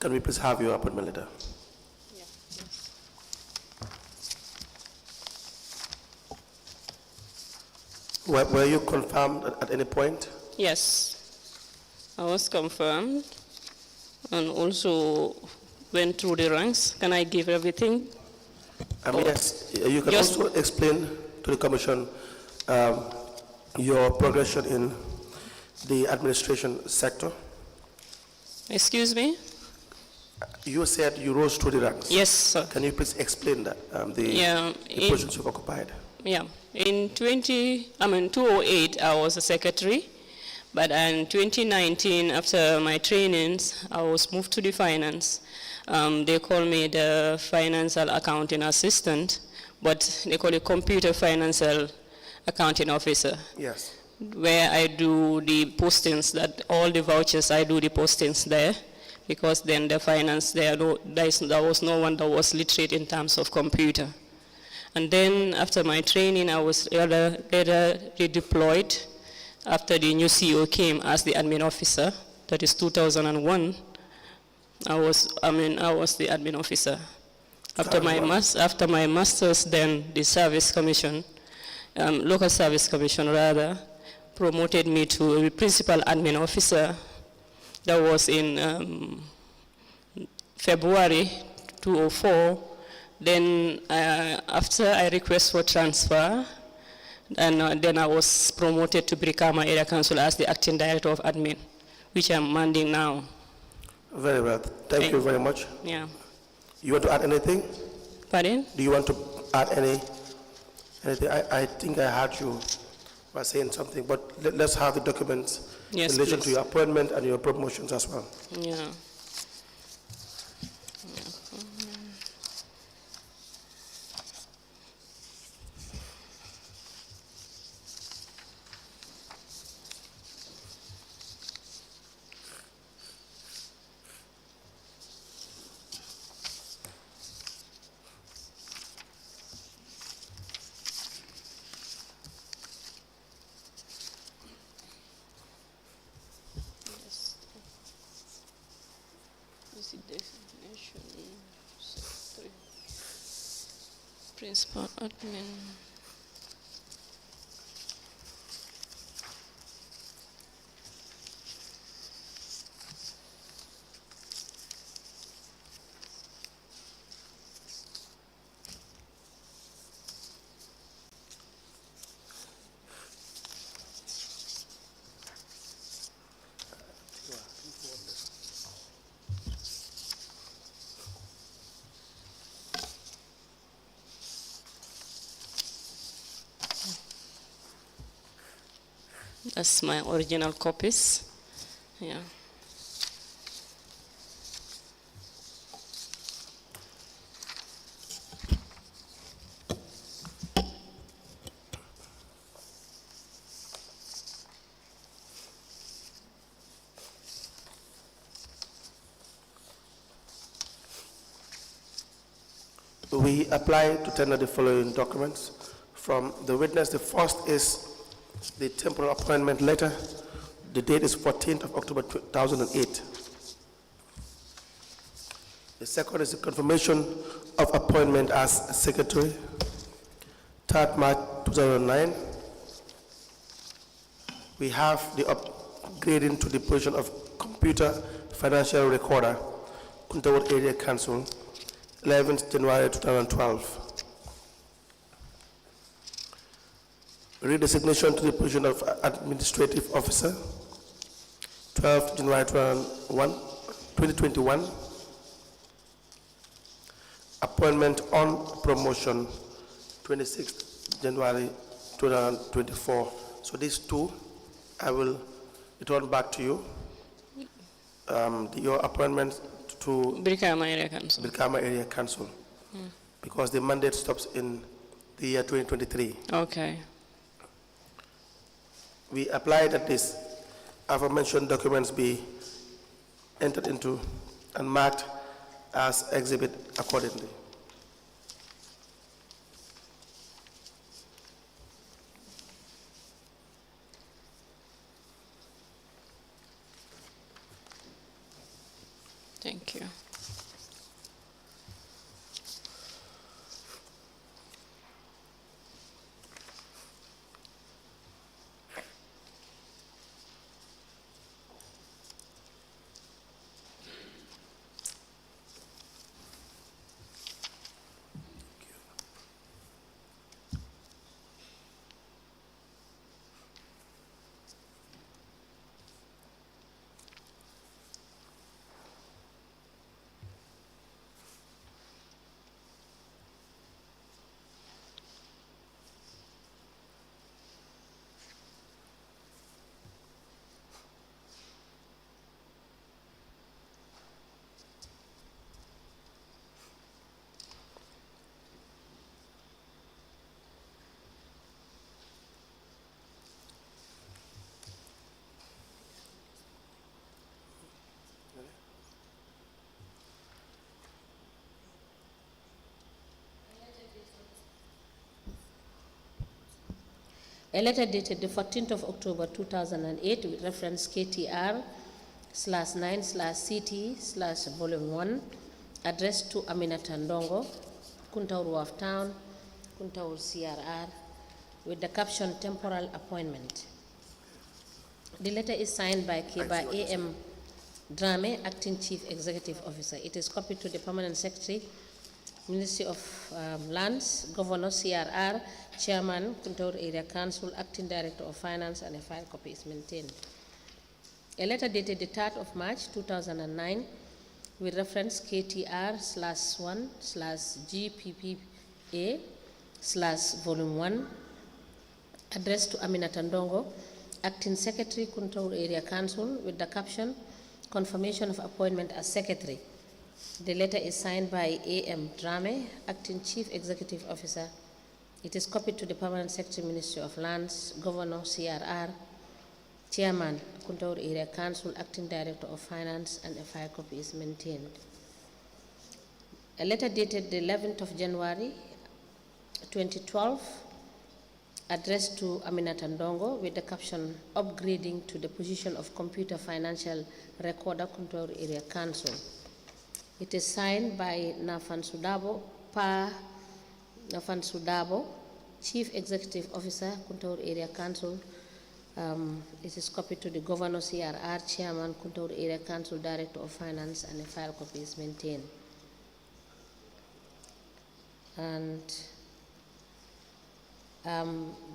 Can we please have your appointment letter? Yeah, yes. Were you confirmed at any point? Yes, I was confirmed and also went through the ranks. Can I give everything? Yes, you can Just- also explain to the Commission your progression in the administration sector. Excuse me? You said you rose through the ranks. Yes, sir. Can you please explain that, the Yeah, positions you've occupied? Yeah, in 2008, I was a secretary, but in 2019, after my trainings, I was moved to the finance. They call me the financial accounting assistant, but they call it computer financial accounting officer. Yes. Where I do the postings, that all the vouchers, I do the postings there, because then the finance, there was no one that was literate in terms of computer. And then after my training, I was later redeployed after the new CEO came as the admin officer. That is 2001. I was the admin officer. After my master's, then the service commission, local service commission rather, promoted me to the principal admin officer. That was in February 2004. Then after I request for transfer, and then I was promoted to Brikama Area Council as the acting director of admin, which I'm manding now. Very well. Thank you very much. Yeah. You want to add anything? Pardon? Do you want to add anything? I think I heard you were saying something, but let's have the documents Yes, in relation please. to your appointment and your promotions as well. Yeah. Principal admin. That's my original copies. Yeah. We apply to tender the following documents from the witness. The first is the temporal appointment letter. The date is 14th of October 2008. The second is the confirmation of appointment as secretary, 3rd March 2009. We have the upgrading to the position of computer financial recorder, Kuntaur Area Council, 11th January 2012. Redesignation to the position of administrative officer, 12th January 2021. Appointment on promotion, 26th January 2024. So these two, I will return back to you. Your appointment to Brikama Area Council. Brikama Area Council, because the mandate stops in the year 2023. Okay. We apply that this aforementioned documents be entered into and marked as exhibit accordingly. Thank you. A letter dated the 14th of October 2008 with reference KTR/9/CT/volume 1 addressed to Aminata Ndongo, Kuntaur of Town, Kuntaur CRR, with the caption temporal appointment. The letter is signed by Keba A.M. Drame, Acting Chief Executive Officer. It is copied to the Permanent Secretary, Ministry of Lands, Governor CRR, Chairman, Kuntaur Area Council, Acting Director of Finance, and a file copy is maintained. A letter dated the 3rd of March 2009 with reference KTR/1/GPPA/volume 1 addressed to Aminata Ndongo, Acting Secretary, Kuntaur Area Council, with the caption confirmation of appointment as Secretary. The letter is signed by A.M. Drame, Acting Chief Executive Officer. It is copied to the Permanent Secretary, Ministry of Lands, Governor, CRR, Chairman, Kuntaur Area Council, Acting Director of Finance, and a file copy is maintained. A letter dated the 11th of January 2012 addressed to Aminata Ndongo with the caption upgrading to the position of Computer Financial Recorder, Kuntaur Area Council. It is signed by Nafan Sudabo, Chief Executive Officer, Kuntaur Area Council. It is copied to the Governor, CRR, Chairman, Kuntaur Area Council, Director of Finance, and a file copy is maintained. And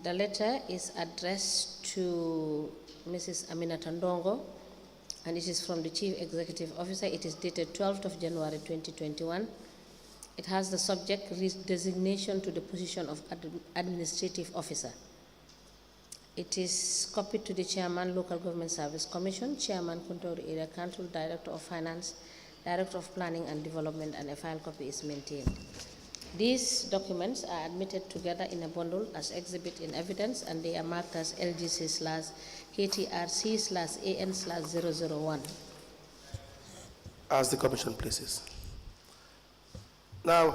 the letter is addressed to Mrs. Aminata Ndongo, and it is from the Chief Executive Officer. It is dated 12th of January 2021. It has the subject designation to the position of Administrative Officer. It is copied to the Chairman, Local Government Service Commission, Chairman, Kuntaur Area Council, Director of Finance, Director of Planning and Development, and a file copy is maintained. These documents are admitted together in a bundle as exhibit in evidence, and they are marked as LGC/KTRC/AN/001. As the Commission pleases. Now,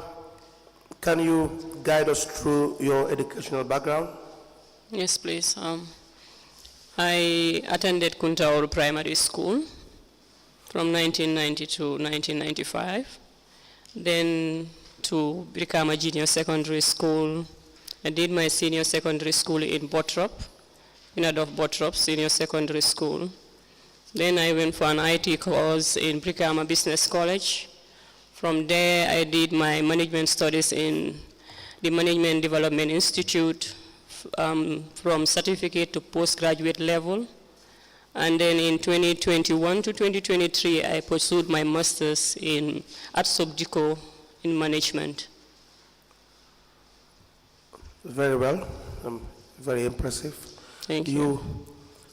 can you guide us through your educational background? Yes, please. I attended Kuntaur Primary School from 1990 to 1995. Then to Brikama Junior Secondary School. I did my senior secondary school in Bottrop, Bottrop Senior Secondary School. Then I went for an IT course in Brikama Business College. From there, I did my management studies in the Management Development Institute, from certificate to postgraduate level. And then in 2021 to 2023, I pursued my master's at Subdico in management. Very well, very impressive. Thank you. You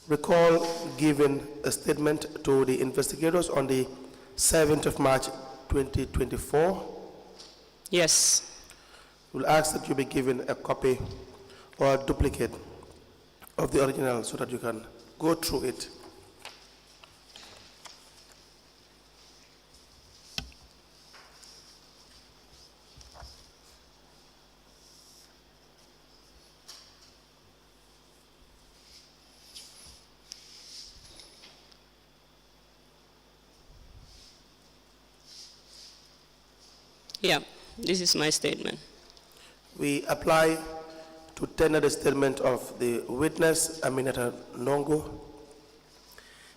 recall giving a statement to the investigators on the 7th of March 2024? Yes. We'll ask that you be given a copy or a duplicate of the original so that you can go through it. Yeah, this is my statement. We apply to tender the statement of the witness, Aminata Nongo.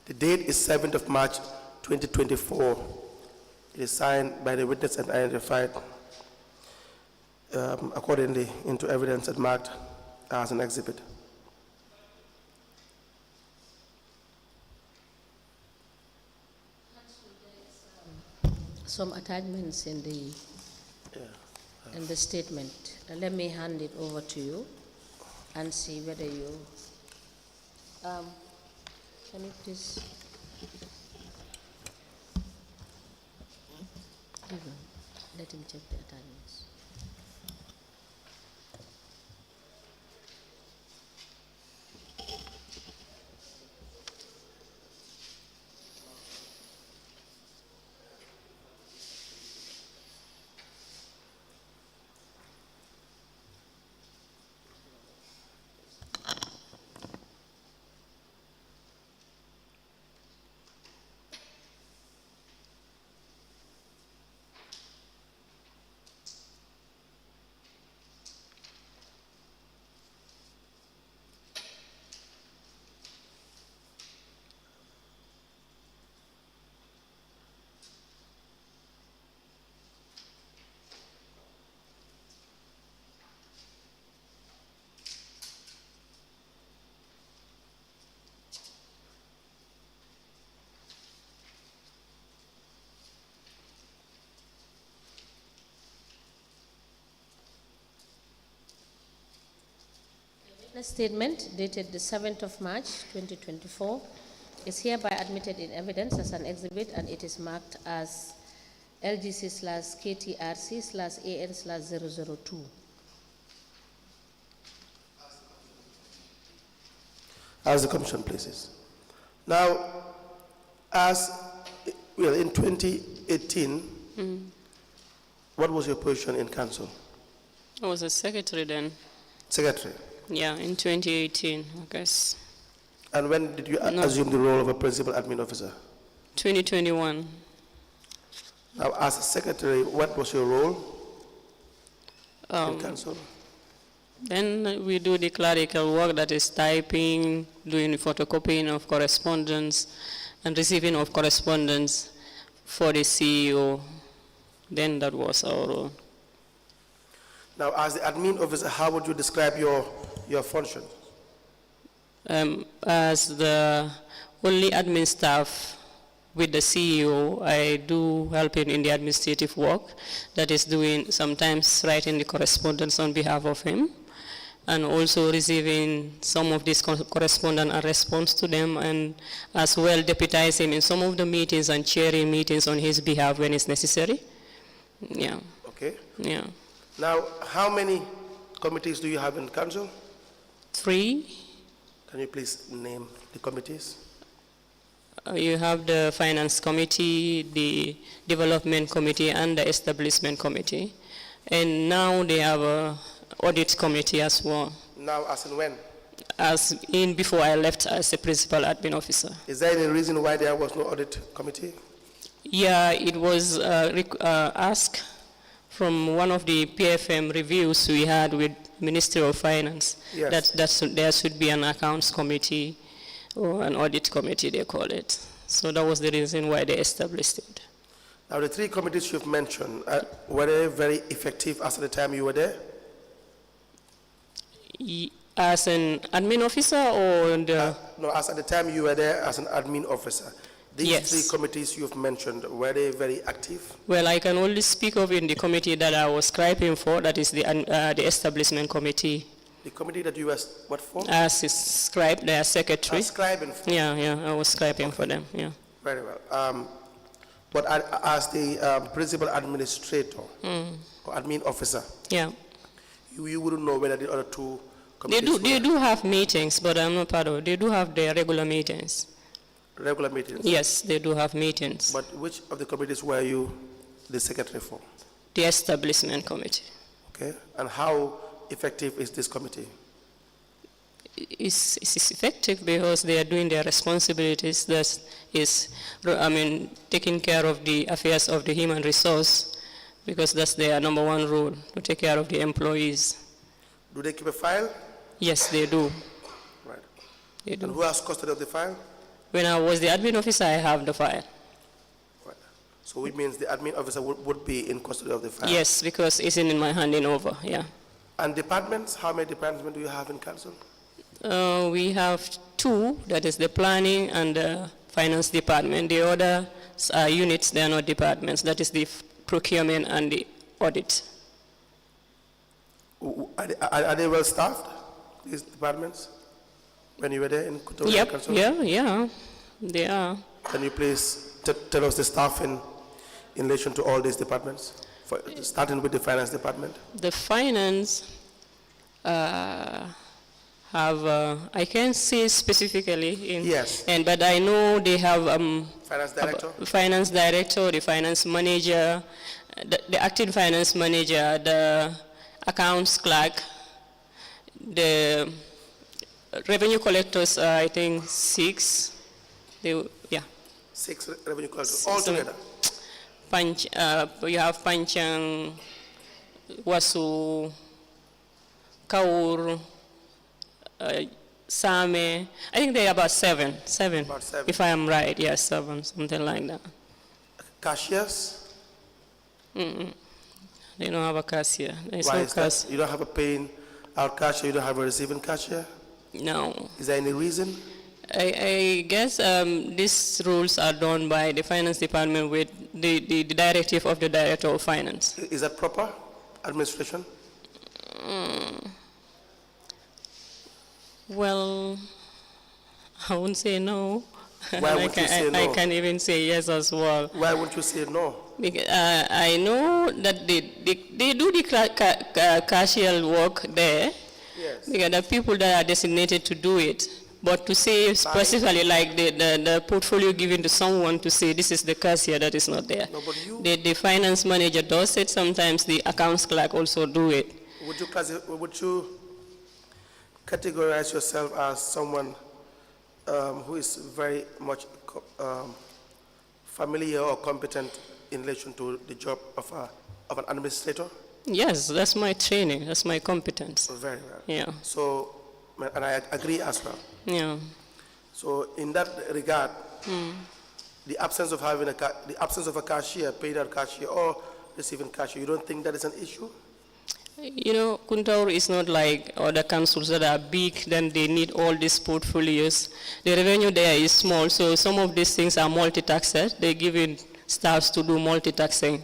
The date is 7th of March, 2024. It is signed by the witness and identified accordingly into evidence and marked as an exhibit. Some attachments in the statement. Let me hand it over to you and see whether you can you please let him check the attachments. The statement dated the 7th of March 2024 is hereby admitted in evidence as an exhibit, and it is marked as LGC/KTRC/AN/002. As the Commission pleases. Now, in 2018, what was your position in council? I was a secretary then. Secretary. Yeah, in 2018, I guess. And when did you assume the role of a principal admin officer? 2021. Now, as a secretary, what was your role in council? Then we do the clerical work, that is typing, doing photocopying of correspondence, and receiving of correspondence for the CEO. Then that was our role. Now, as the admin officer, how would you describe your function? As the only admin staff with the CEO, I do help him in the administrative work, that is doing sometimes writing the correspondence on behalf of him, and also receiving some of this correspondence and response to them, and as well deputize him in some of the meetings and chairing meetings on his behalf when it's necessary. Yeah. Okay. Yeah. Now, how many committees do you have in council? 3. Can you please name the committees? You have the Finance Committee, the Development Committee, and the Establishment Committee. And now they have a Audit Committee as well. Now, as in when? As in before I left as a Principal Admin Officer. Is there any reason why there was no Audit Committee? Yeah, it was asked from one of the PFM reviews we had with Ministry of Finance, yes, that there should be an accounts committee or an audit committee, they call it. So that was the reason why they established it. Now, the 3 committees you've mentioned, were they very effective as at the time you were there? As an admin officer or no, as at the time you were there as an admin officer. These yes. 3 committees you've mentioned, were they very active? Well, I can only speak of in the committee that I was scribing for, that is the Establishment Committee. The committee that you were, what for? As is scribe, their secretary. Scribing for? Yeah, I was scribing for them, yeah. Very well. But as the principal administrator or admin officer, yeah, you wouldn't know whether the other 2 committees They do have meetings, but I'm not part of it. They do have their regular meetings. Regular meetings? Yes, they do have meetings. But which of the committees were you the secretary for? The Establishment Committee. Okay. And how effective is this committee? It's effective because they are doing their responsibilities. That is, taking care of the affairs of the human resource, because that's their number one role, to take care of the employees. Do they keep a file? Yes, they do. Right. They And do. who has custody of the file? When I was the admin officer, I have the file. Right. So which means the admin officer would be in custody of the file? Yes, because it's in my handing over, yeah. And departments, how many departments do you have in council? We have two, that is the planning and the finance department. The other units, they are not departments, that is the procurement and the audit. Are they well staffed, these departments, when you were there in Kuntaur Yep, Council? yeah, they are. Can you please tell us the staffing in relation to all these departments, starting with the finance department? The finance I can't say specifically. Yes. But I know they have Finance director? finance director, the finance manager, the acting finance manager, the accounts clerk, the revenue collectors, I think 6. Yeah. 6 revenue collectors, all together? You have Panchang, Wasu, Kaur, Same. I think there are about 7. About 7. If I am right, yes, 7, something like that. Cashiers? They don't have a cashier. There's Why no is that? cashier. You don't have a paying out cashier, you don't have a receiving cashier? No. Is there any reason? I guess these rules are done by the finance department with the directive of the director of finance. Is that proper administration? Well, I wouldn't say no. Why And would you say no? I can't even say yes as well. Why wouldn't you say no? Because, I know that they do the cashier work there. Yes. Because there are people that are designated to do it. But to say specifically like the portfolio given to someone to say this is the cashier, that is not there. No, but you- The finance manager does it, sometimes the accounts clerk also do it. Would you categorize yourself as someone who is very much familiar or competent in relation to the job of an administrator? Yes, that's my training, that's my competence. Very well. Yeah, So, and I agree as well. yeah. So, in that regard, the absence of having the absence of a cashier, paid out cashier, or receiving cashier, you don't think that is an issue? You know, Kuntaur is not like other councils that are big, then they need all these portfolios. The revenue there is small, so some of these things are multi-taxed. They're giving staffs to do multitasking.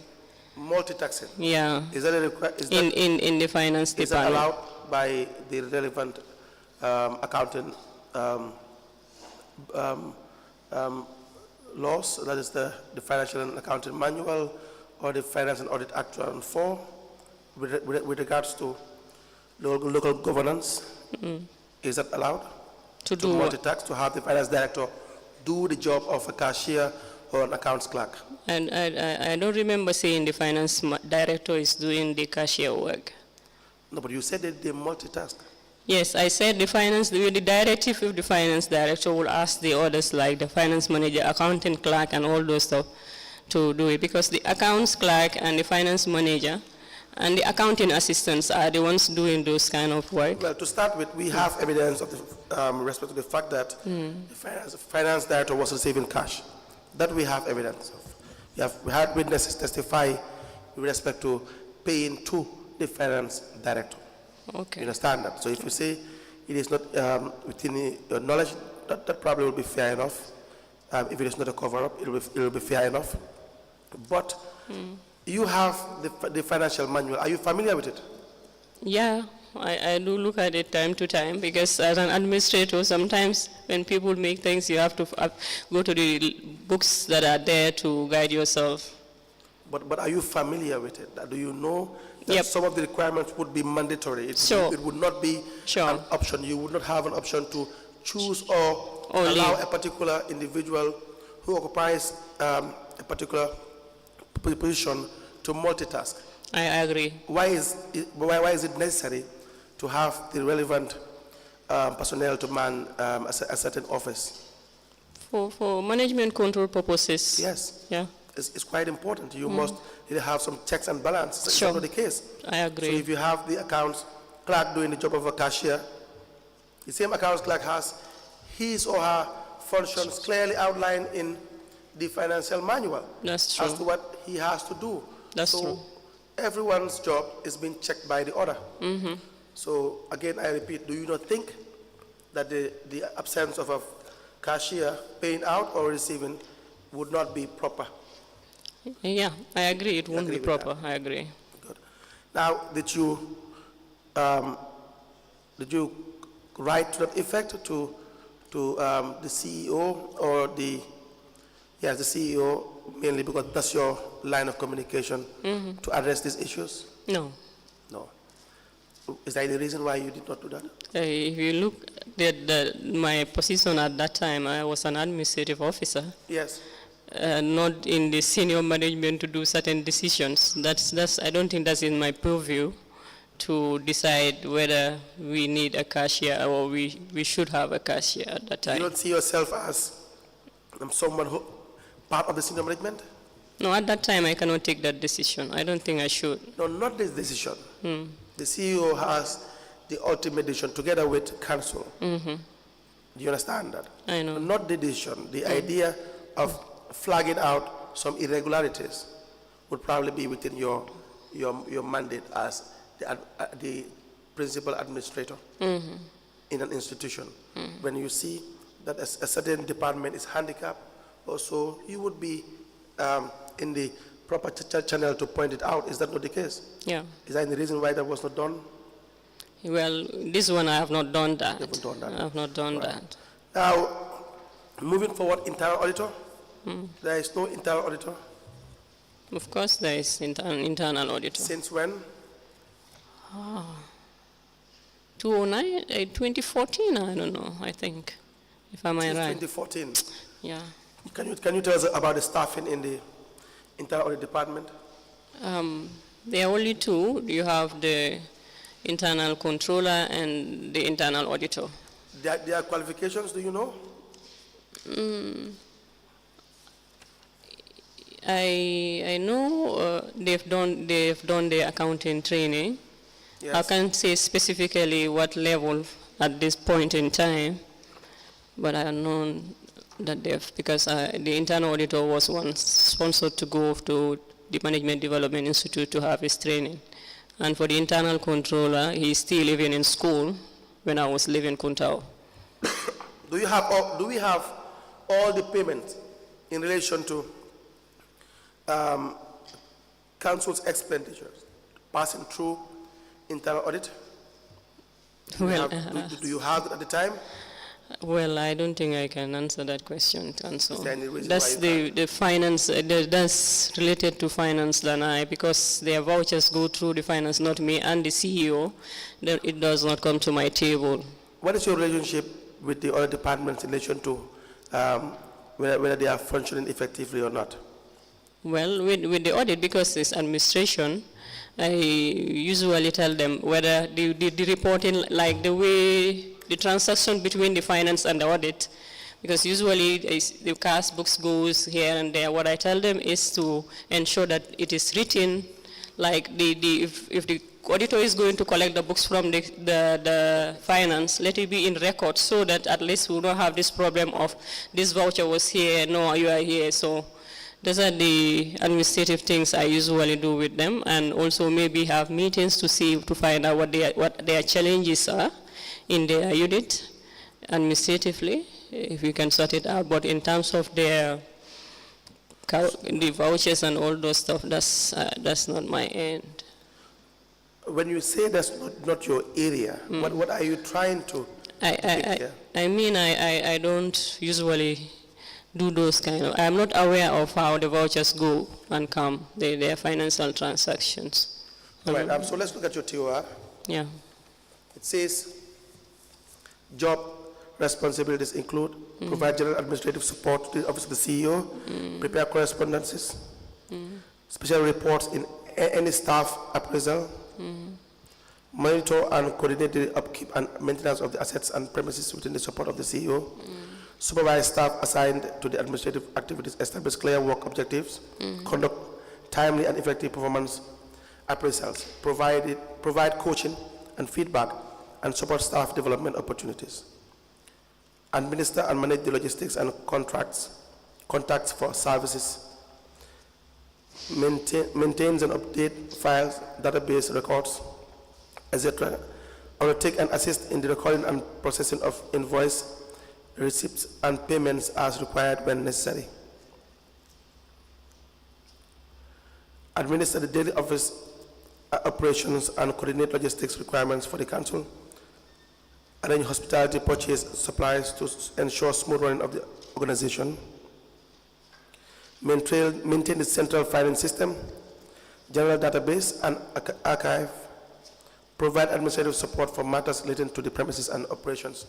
Multitasking. Yeah. Is that In the finance is that department. allowed by the relevant accounting laws? That is the Financial and Accounting Manual or the Finance and Audit Act 2004 with regards to local governance. Is that allowed? To do what? multitask, to have the finance director do the job of a cashier or an accounts clerk? And I don't remember saying the finance director is doing the cashier work. No, but you said that they multitask. Yes, I said the directive of the finance director will ask the others like the finance manager, accounting clerk and all those stuff to do it, because the accounts clerk and the finance manager and the accounting assistants are the ones doing those kind of work. Well, to start with, we have evidence of the respect to the fact that the finance director was receiving cash. That we have evidence of. We had witnesses testify with respect to paying to the finance director. You Okay. understand that? So if you say it is not within your knowledge, that probably will be fair enough. If it is not a cover-up, it will be fair enough. But you have the financial manual. Are you familiar with it? Yeah, I do look at it time to time, because as an administrator, sometimes when people make things, you have to go to the books that are there to guide yourself. But are you familiar with it? Do you know that Yep. some of the requirements would be mandatory? Sure. It would not be Sure. an option. You would not have an option to choose or Only. allow a particular individual who occupies a particular position to multitask. I agree. Why is it necessary to have the relevant personnel to man a certain office? For management control purposes. Yes. Yeah. is quite important. You must really have some checks and balances. Is Sure. that not the case? I agree. So if you have the accounts clerk doing the job of a cashier, the same accounts clerk has his or her functions clearly outlined in the financial manual That's as to true. what he has to do. That's so true. everyone's job is being checked by the other. So again, I repeat, do you not think that the absence of a cashier paying out or receiving would not be proper? Yeah, I agree. It won't agree be with proper. I agree. Good. Now, did you write to that effect to the CEO or the CEO, mainly because that's your line of communication to address these issues? No. No. Is there any reason why you did not do that? If you look at my position at that time, I was an administrative officer, Yes. not in the senior management to do certain decisions. I don't think that's in my purview to decide whether we need a cashier or we should have a cashier at that You time. don't see yourself as someone who part of the senior management? No, at that time I cannot take that decision. I don't think I should. No, not this decision. The CEO has the ultimate decision together with council. Do you understand that? I know. Not the decision. The idea of flagging out some irregularities would probably be within your mandate as the principal administrator in an institution. When you see that a certain department is handicapped, also you would be in the proper channel to point it out. Is that not the case? Yeah. Is there any reason why that was not done? Well, this one I have not done that. You haven't done that. I have not done Right. that. Now, moving forward, internal auditor. There is no internal auditor. Of course, there is internal auditor. Since when? 2014, I don't know, I think, if am I Since right. 2014. Yeah. Can you tell us about the staffing in the internal audit department? There are only two. You have the internal controller and the internal auditor. Their qualifications, do you know? I know they've done the accounting training. Yes. I can't say specifically what level at this point in time, but I know that because the internal auditor was once sponsored to go to the Management Development Institute to have his training. And for the internal controller, he's still living in school when I was living in Kuntaur. Do we have all the payments in relation to council's expenditures passing through internal audit? Do you have it at the time? Well, I don't think I can answer that question, Council. Is there any reason That's why you the finance, that's related to finance than I, because their vouchers go through the finance, not me, and the CEO, then it does not come to my table. What is your relationship with the other departments in relation to whether they are functioning effectively or not? Well, with the audit, because it's administration, I usually tell them whether the reporting, like the way, the transaction between the finance and the audit, because usually the cash books goes here and there. What I tell them is to ensure that it is written, like if the auditor is going to collect the books from the finance, let it be in record so that at least we don't have this problem of this voucher was here, no, you are here. So those are the administrative things I usually do with them, and also maybe have meetings to find out what their challenges are in their unit administratively, if we can sort it out. But in terms of the vouchers and all those stuff, that's not my end. When you say that's not your area, what are you trying to take care? I mean, I don't usually do those kind of, I'm not aware of how the vouchers go and come, their financial transactions. All right, so let's look at your TOR. Yeah. It says job responsibilities include provide general administrative support to the office of the CEO, prepare correspondences, special reports in any staff appraisal, monitor and coordinate the upkeep and maintenance of the assets and premises within the support of the CEO, supervise staff assigned to the administrative activities, establish clear work objectives, conduct timely and effective performance appraisals, provide coaching and feedback, and support staff development opportunities. Administer and manage the logistics and contacts for services, maintains and update files, database records, etc. Undertake and assist in the recording and processing of invoice, receipts, and payments as required when necessary. Administer the daily office operations and coordinate logistics requirements for the council. Arrange hospitality purchase supplies to ensure smooth running of the organization. Maintain the central filing system, general database, and archive. Provide administrative support for matters relating to the premises and operations,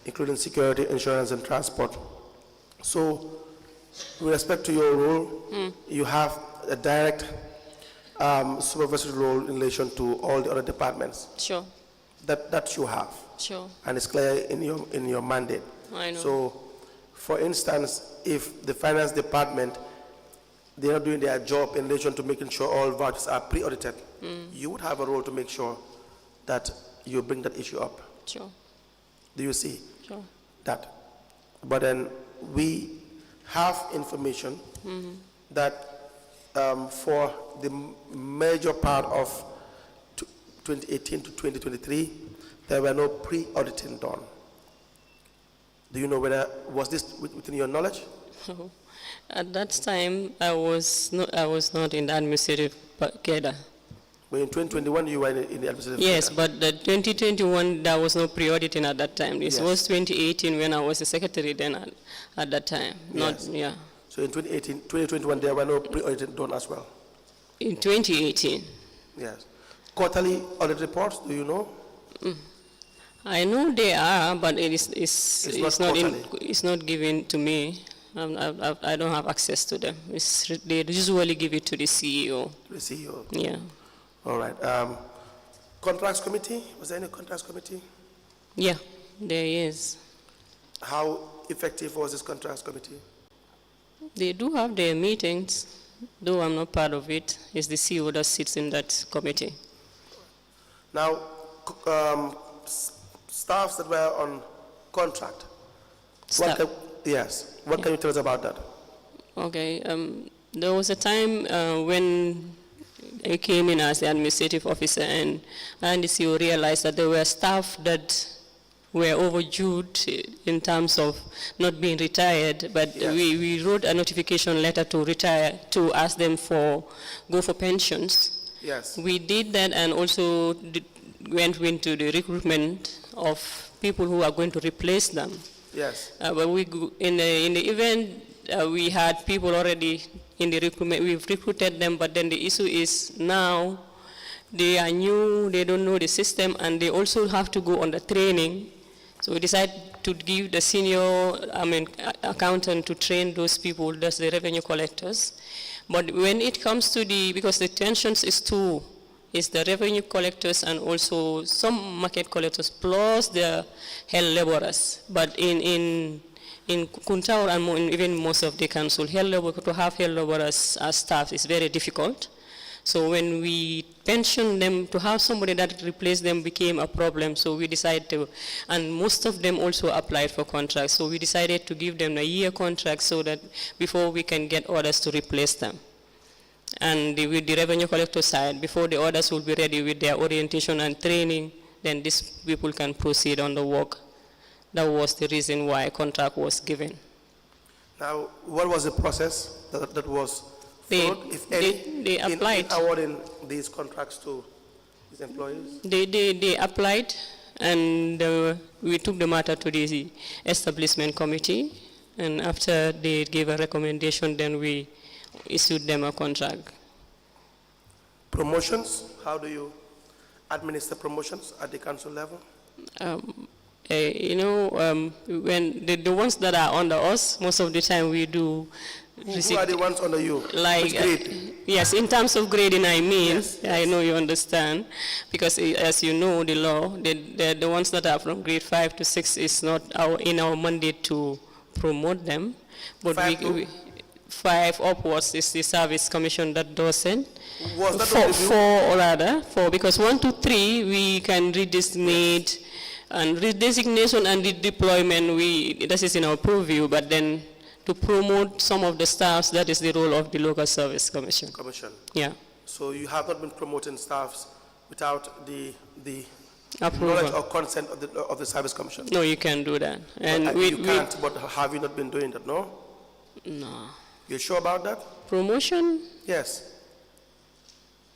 including security, insurance, and transport. So, with respect to your role, you have a direct supervisory role in relation to all the other departments. Sure, That you have, sure. and it's clear in your mandate. I know. So, for instance, if the finance department, they're not doing their job in relation to making sure all vouchers are pre-audited, you would have a role to make sure that you bring that issue up. Sure, Do you see sure. that? But then we have information that for the major part of 2018 to 2023, there were no pre-auditing done. Do you know whether, was this within your knowledge? At that time, I was not in the administrative cadre. But in 2021, you were in the administrative Yes, cadre. but the 2021, there was no pre-auditing at that time. This Yes. was 2018 when I was a secretary then at that time. Not, Yes. yeah. So in 2021, there were no pre-auditing done as well. In 2018. Yes. Quarterly audit reports, do you know? I know they are, but it's not it's not given to me. I don't have access to them. They usually give it to the CEO. The CEO. Yeah. All right. Contracts committee, was there any contracts committee? Yeah, there is. How effective was this contracts committee? They do have their meetings, though I'm not part of it. It's the CEO that sits in that committee. Now, staffs that were on contract, what can you tell us about that? Okay, there was a time when I came in as the administrative officer and the CEO realized that there were staff that were overdue in terms of not being retired, but Yes. we wrote a notification letter to retire, to ask them go for pensions. Yes. We did that and also went into the recruitment of people who are going to replace them. Yes. But in the event, we had people already in the recruitment. We've recruited them, but then the issue is now they are new, they don't know the system, and they also have to go on the training. So we decided to give the senior, accountant to train those people, that's the revenue collectors. But when it comes to because the tensions is two, is the revenue collectors and also some market collectors plus the health laborers. But in Kuntaur and even most of the council, to have health laborers as staff is very difficult. So when we pensioned them, to have somebody that replaced them became a problem. So we decided to, and most of them also applied for contracts. So we decided to give them a year contract so that before we can get orders to replace them. And with the revenue collector side, before the orders will be ready with their orientation and training, then these people can proceed on the work. That was the reason why a contract was given. Now, what was the process that was followed, if any, they applied. in awarding these contracts to these employees? They applied, and we took the matter to the establishment committee, and after they gave a recommendation, then we issued them a contract. Promotions, how do you administer promotions at the council level? When the ones that are under us, most of the time we do Who are the ones under you? like Which grade? yes, in terms of grading, I mean, Yes, I know you understand, because as you know, the law, the ones that are from grade 5 to 6 is not in our mandate to promote them, but Five five upwards is the service commission that does it. Was that not reviewed? Four or rather, four, because 1 to 3 we can redesignate, and redesignation and redeployment, that is in our purview, but then to promote some of the staffs, that is the role of the local service commission. Commission. Yeah. So you have not been promoting staffs without the Approval. knowledge or consent of the service commission? No, you can do that. And And you can't, but have you not been doing that, no? no. You sure about that? Promotion? Yes.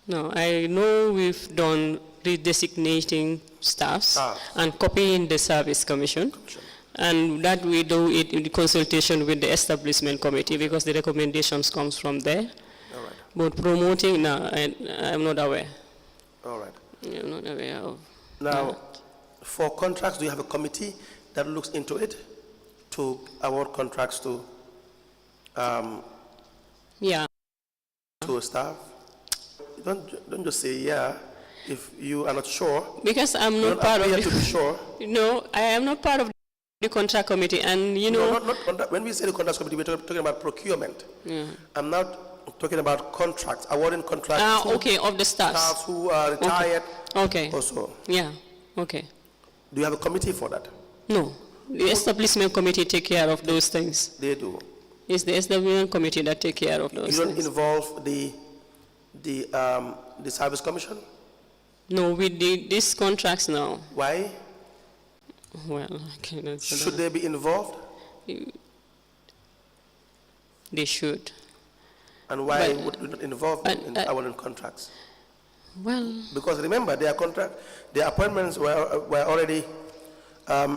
No, I know we've done redesignating staffs Staff. and copying the service commission. And that we do it in the consultation with the establishment committee because the recommendations comes from there. All right. But promoting, no, I'm not aware. All right. I'm not aware of. Now, for contracts, do you have a committee that looks into it to award contracts to Yeah. to staff? Don't just say yeah if you are not sure. Because I'm You not don't part of appear to be the, sure. no, I am not part of the contract committee, and you know. No, not contract. When we say the contracts committee, we're talking about procurement. Yeah. I'm not talking about contracts, awarding contracts to Okay, of the staffs. staffs who are retired Okay. also. Yeah. Okay. Do you have a committee for that? No, the establishment committee take care of those things. They do. It's the establishment committee that take care of those You don't things. involve the service commission? No, with these contracts now. Why? Well, I cannot say Should that. they be involved? They should. And why But- would you not involve them in but- awarding contracts? Well, Because remember, their appointments were already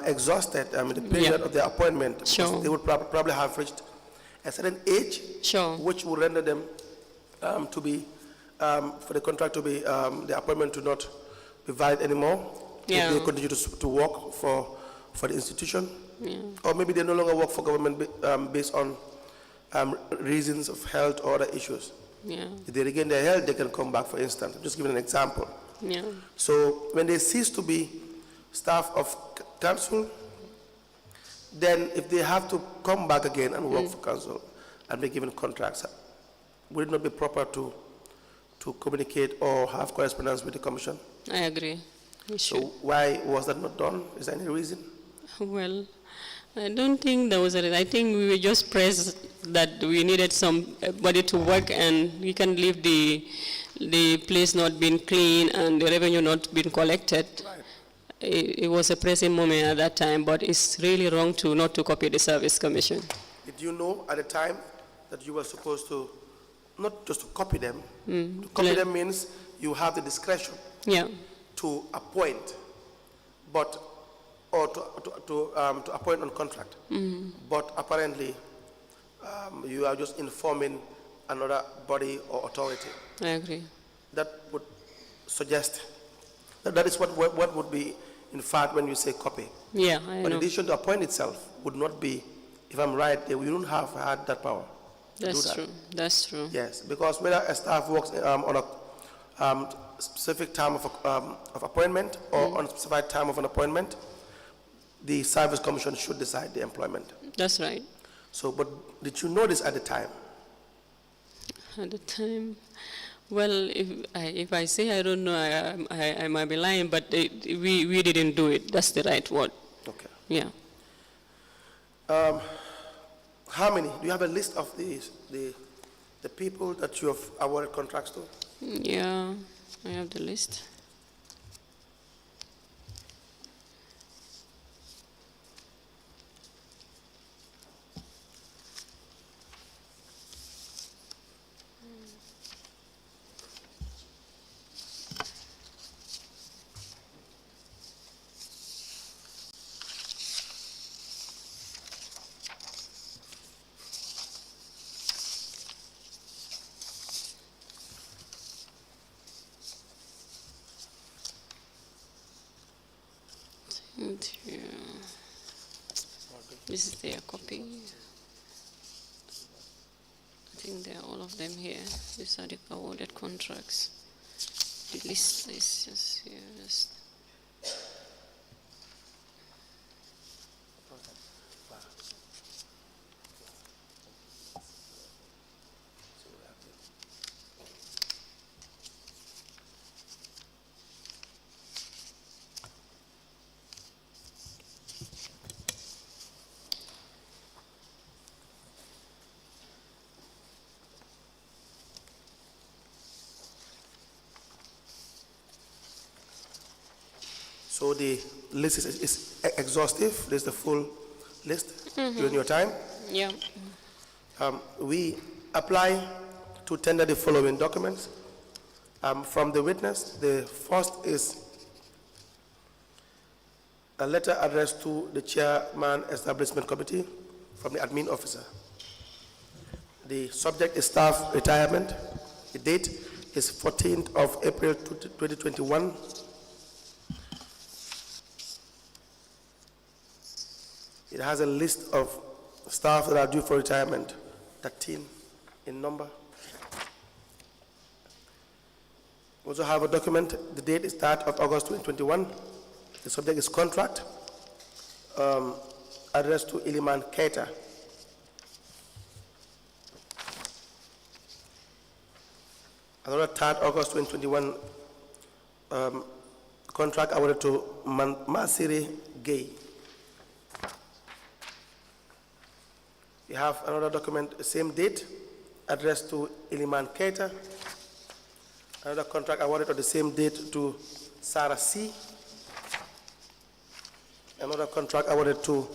exhausted. I mean, the period Yeah. of their appointment, because Sure. they would probably have reached a certain age, sure. which would render them to be, for the contract to be, the appointment to not be valid anymore. Yeah. If they continue to work for the institution. Yeah. Or maybe they no longer work for government based on reasons of health or other issues. Yeah. If they regain their health, they can come back, for instance. I'm just giving an example. Yeah. So when they cease to be staff of council, then if they have to come back again and work for council and be given contracts, would it not be proper to communicate or have correspondence with the commission? I agree. We So should. why was that not done? Is there any reason? Well, I don't think there was a reason. I think we were just pressed that we needed somebody to work, and we can leave the place not being clean and the revenue not being collected. Right. It was a pressing moment at that time, but it's really wrong to not to copy the service commission. Did you know at the time that you were supposed to, not just to copy them, to copy Like- them means you have the discretion Yeah. to appoint, but, or to appoint on contract. But apparently, you are just informing another body or authority. I agree. That would suggest, that is what would be, in fact, when you say copy. Yeah, I But in know. addition to appoint itself would not be, if I'm right, they wouldn't have had that power to do That's that. true. That's true. Yes, because whether a staff works on a specific time of appointment or on a specified time of an appointment, the service commission should decide the employment. That's right. So, but did you know this at the time? At the time, well, if I say I don't know, I might be lying, but we didn't do it. That's the right word. Okay. Yeah. How many? Do you have a list of the people that you have awarded contracts to? Yeah, I have the list. And here. This is their copy. I think they're all of them here. These are the awarded contracts. The list is just here. So the list is exhaustive. This is the full list during your time. Yeah. We apply to tender the following documents from the witness. The first is a letter addressed to the Chairman Establishment Committee from the admin officer. The subject is staff retirement. The date is 14th of April 2021. It has a list of staff that are due for retirement, 13 in number. We also have a document, the date is that of August 2021. The subject is contract, addressed to Iliman Keita. Another 3rd August 2021 contract awarded to Masiri Gay. We have another document, same date, addressed to Iliman Keita. Another contract awarded on the same date to Sarah C. Another contract awarded to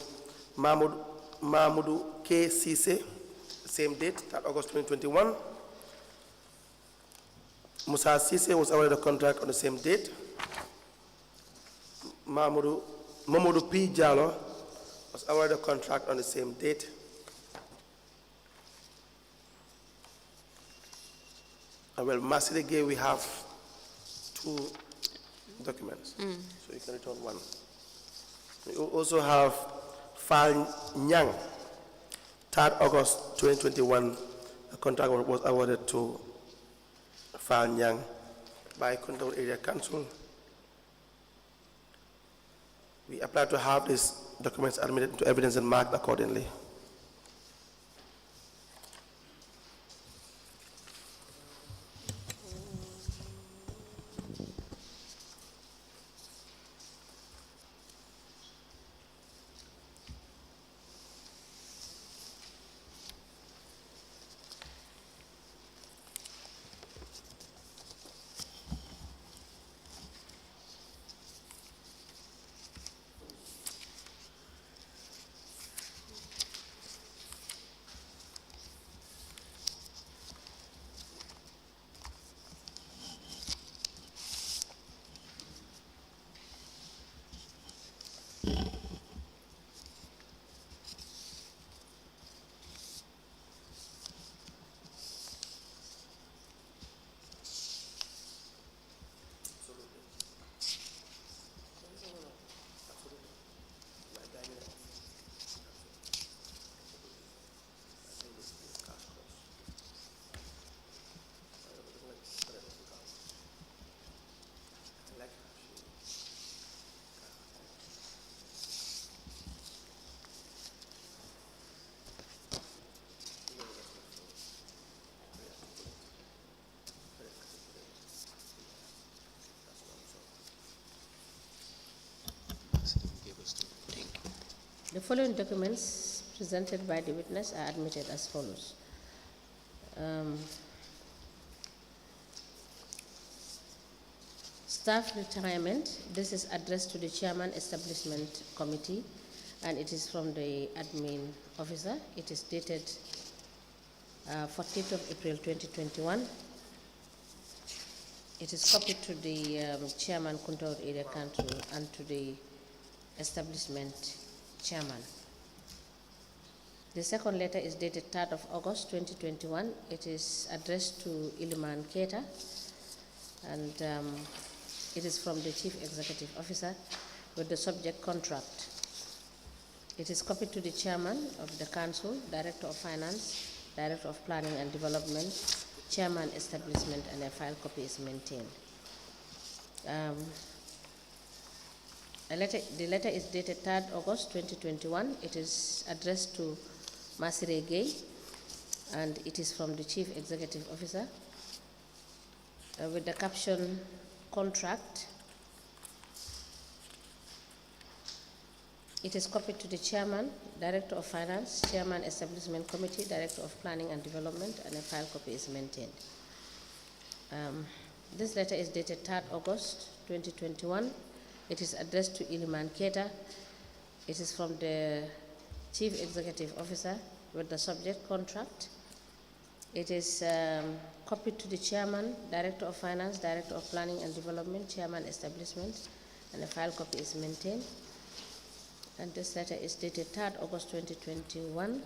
Mahmoudou K. Sise, same date, that August 2021. Musa Sise was awarded a contract on the same date. Mamoudou P. Jallo was awarded a contract on the same date. Well, Masiri Gay, we have 2 documents, so you can return 1. We also have Fal Nyang, 3rd August 2021. A contract was awarded to Fal Nyang by Kuntaur Area Council. We apply to have these documents admitted into evidence and marked accordingly. The following documents presented by the witness are admitted as follows. Staff retirement. This is addressed to the Chairman Establishment Committee, and it is from the admin officer. It is dated 14th of April 2021. It is copied to the Chairman Kuntaur Area Council and to the Establishment Chairman. The second letter is dated 3rd of August 2021. It is addressed to Iliman Keita, and it is from the Chief Executive Officer with the subject contract. It is copied to the Chairman of the Council, Director of Finance, Director of Planning and Development, Chairman Establishment, and a file copy is maintained. The letter is dated 3rd August 2021. It is addressed to Masire Gay, and it is from the Chief Executive Officer with the caption contract. It is copied to the Chairman, Director of Finance, Chairman Establishment Committee, Director of Planning and Development, and a file copy is maintained. This letter is dated 3rd August 2021. It is addressed to Iliman Keta. It is from the Chief Executive Officer with the subject contract. It is copied to the Chairman, Director of Finance, Director of Planning and Development, Chairman Establishment, and a file copy is maintained. And this letter is dated 3rd August 2021.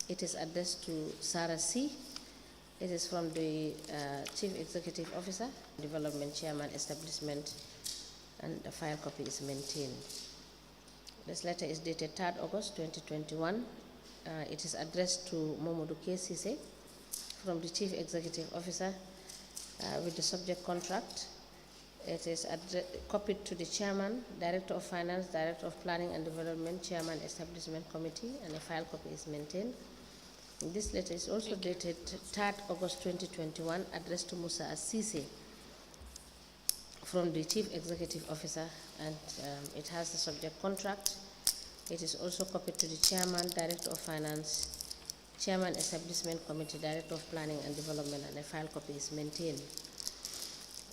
It is addressed to Sarah C. It is from the Chief Executive Officer, Development Chairman Establishment, and the file copy is maintained. This letter is dated 3rd August 2021. It is addressed to Momodou K. Sise from the Chief Executive Officer with the subject contract. It is copied to the Chairman, Director of Finance, Director of Planning and Development, Chairman Establishment Committee, and a file copy is maintained. This letter is also dated 3rd August 2021, addressed to Musa Assisi from the Chief Executive Officer, and it has the subject contract. It is also copied to the Chairman, Director of Finance, Chairman Establishment Committee, Director of Planning and Development, and a file copy is maintained.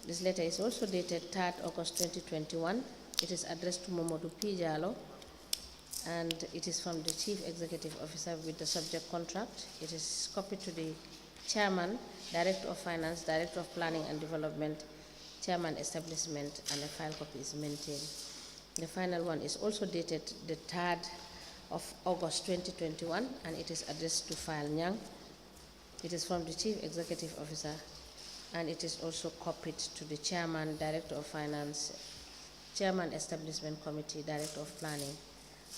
This letter is also dated 3rd August 2021. It is addressed to Momodou P. Jallo, and it is from the Chief Executive Officer with the subject contract. It is copied to the Chairman, Director of Finance, Director of Planning and Development, Chairman Establishment, and a file copy is maintained. The final one is also dated the 3rd of August 2021, and it is addressed to File Nyang. It is from the Chief Executive Officer, and it is also copied to the Chairman, Director of Finance, Chairman Establishment Committee, Director of Planning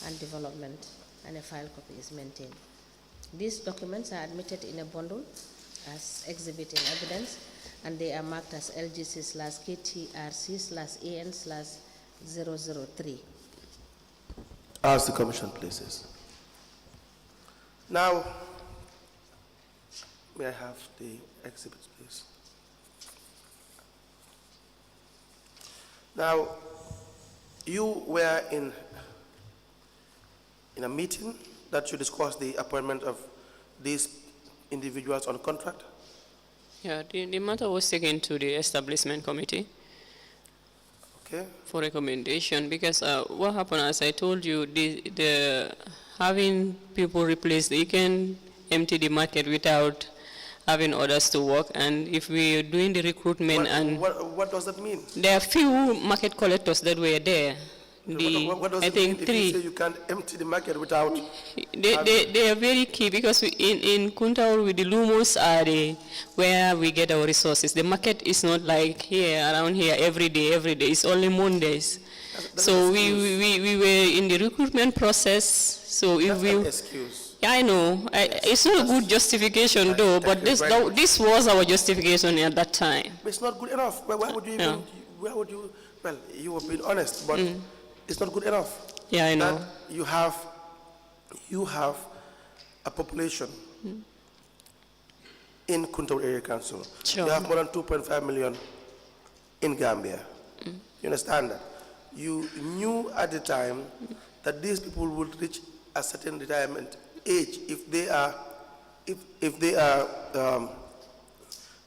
and Development, and a file copy is maintained. These documents are admitted in a bundle as exhibit in evidence, and they are marked as LGC/KTRC/AN/003. As the Commission pleases. Now, may I have the exhibits, please? Now, you were in a meeting that you discussed the appointment of these individuals on contract? Yeah, the matter was taken to the establishment committee. Okay. For recommendation, because what happened, as I told you, the having people replace, they can empty the market without having others to work, and if we are doing the recruitment what does that mean? there are few market collectors that were there. What does I it think mean 3. If you say you can't empty the market without? They are very key, because in Kuntaur, with the lumos are where we get our resources. The market is not like here, around here, every day. It's only Mondays. So we were in the recruitment process. So if That's an excuse. Yeah, I know. It's not a good justification though, but this was our justification at that time. But it's not good enough. Why would you even, where would you, well, you have been honest, but it's not good enough. Yeah, I know. That you have a population in Kuntaur Area Council. Sure. You have more than 2.5 million in Gambia. You understand that? You knew at the time that these people would reach a certain retirement age if they are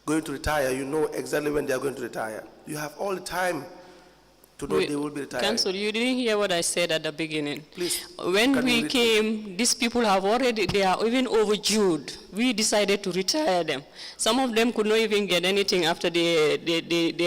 going to retire. You know exactly when they are going to retire. You have all the time to know they will be retired. Council, you didn't hear what I said at the beginning. Please. When we came, these people they are even overdue. We decided to retire them. Some of them could not even get anything after their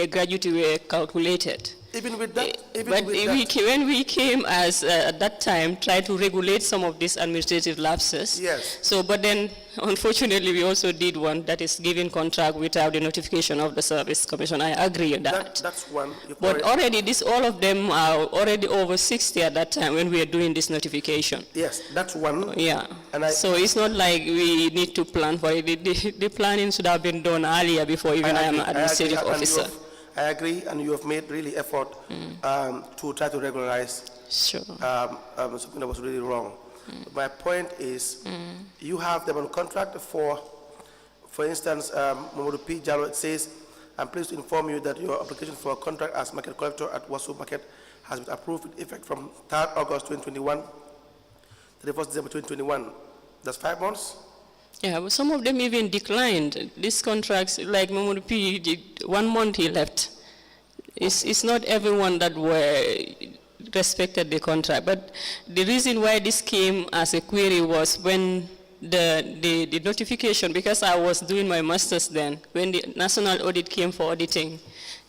gratuity were calculated. Even with that? When we came as, at that time, tried to regulate some of these administrative lapses. Yes. So, but then, unfortunately, we also did one that is giving contract without the notification of the Service Commission. I agree with that. That's one. But already, all of them are already over 60 at that time when we are doing this notification. Yes, that's one. Yeah. And so it's not like we need to plan for it. The planning should have been done earlier before even I am an administrative officer. I agree, and you have made really effort to try to regularize something that was really wrong. My point is, you have them on contract for instance, Momodou P. Jallo, it says, I'm pleased to inform you that your application for a contract as market collector at Wasu Market has been approved with effect from 3rd August 2021 to the 1st December 2021. That's 5 months? Yeah, but some of them even declined. These contracts, like Momodou P, 1 month he left. It's not everyone that were respected the contract, but the reason why this came as a query was when the notification, because I was doing my master's then, when the national audit came for auditing,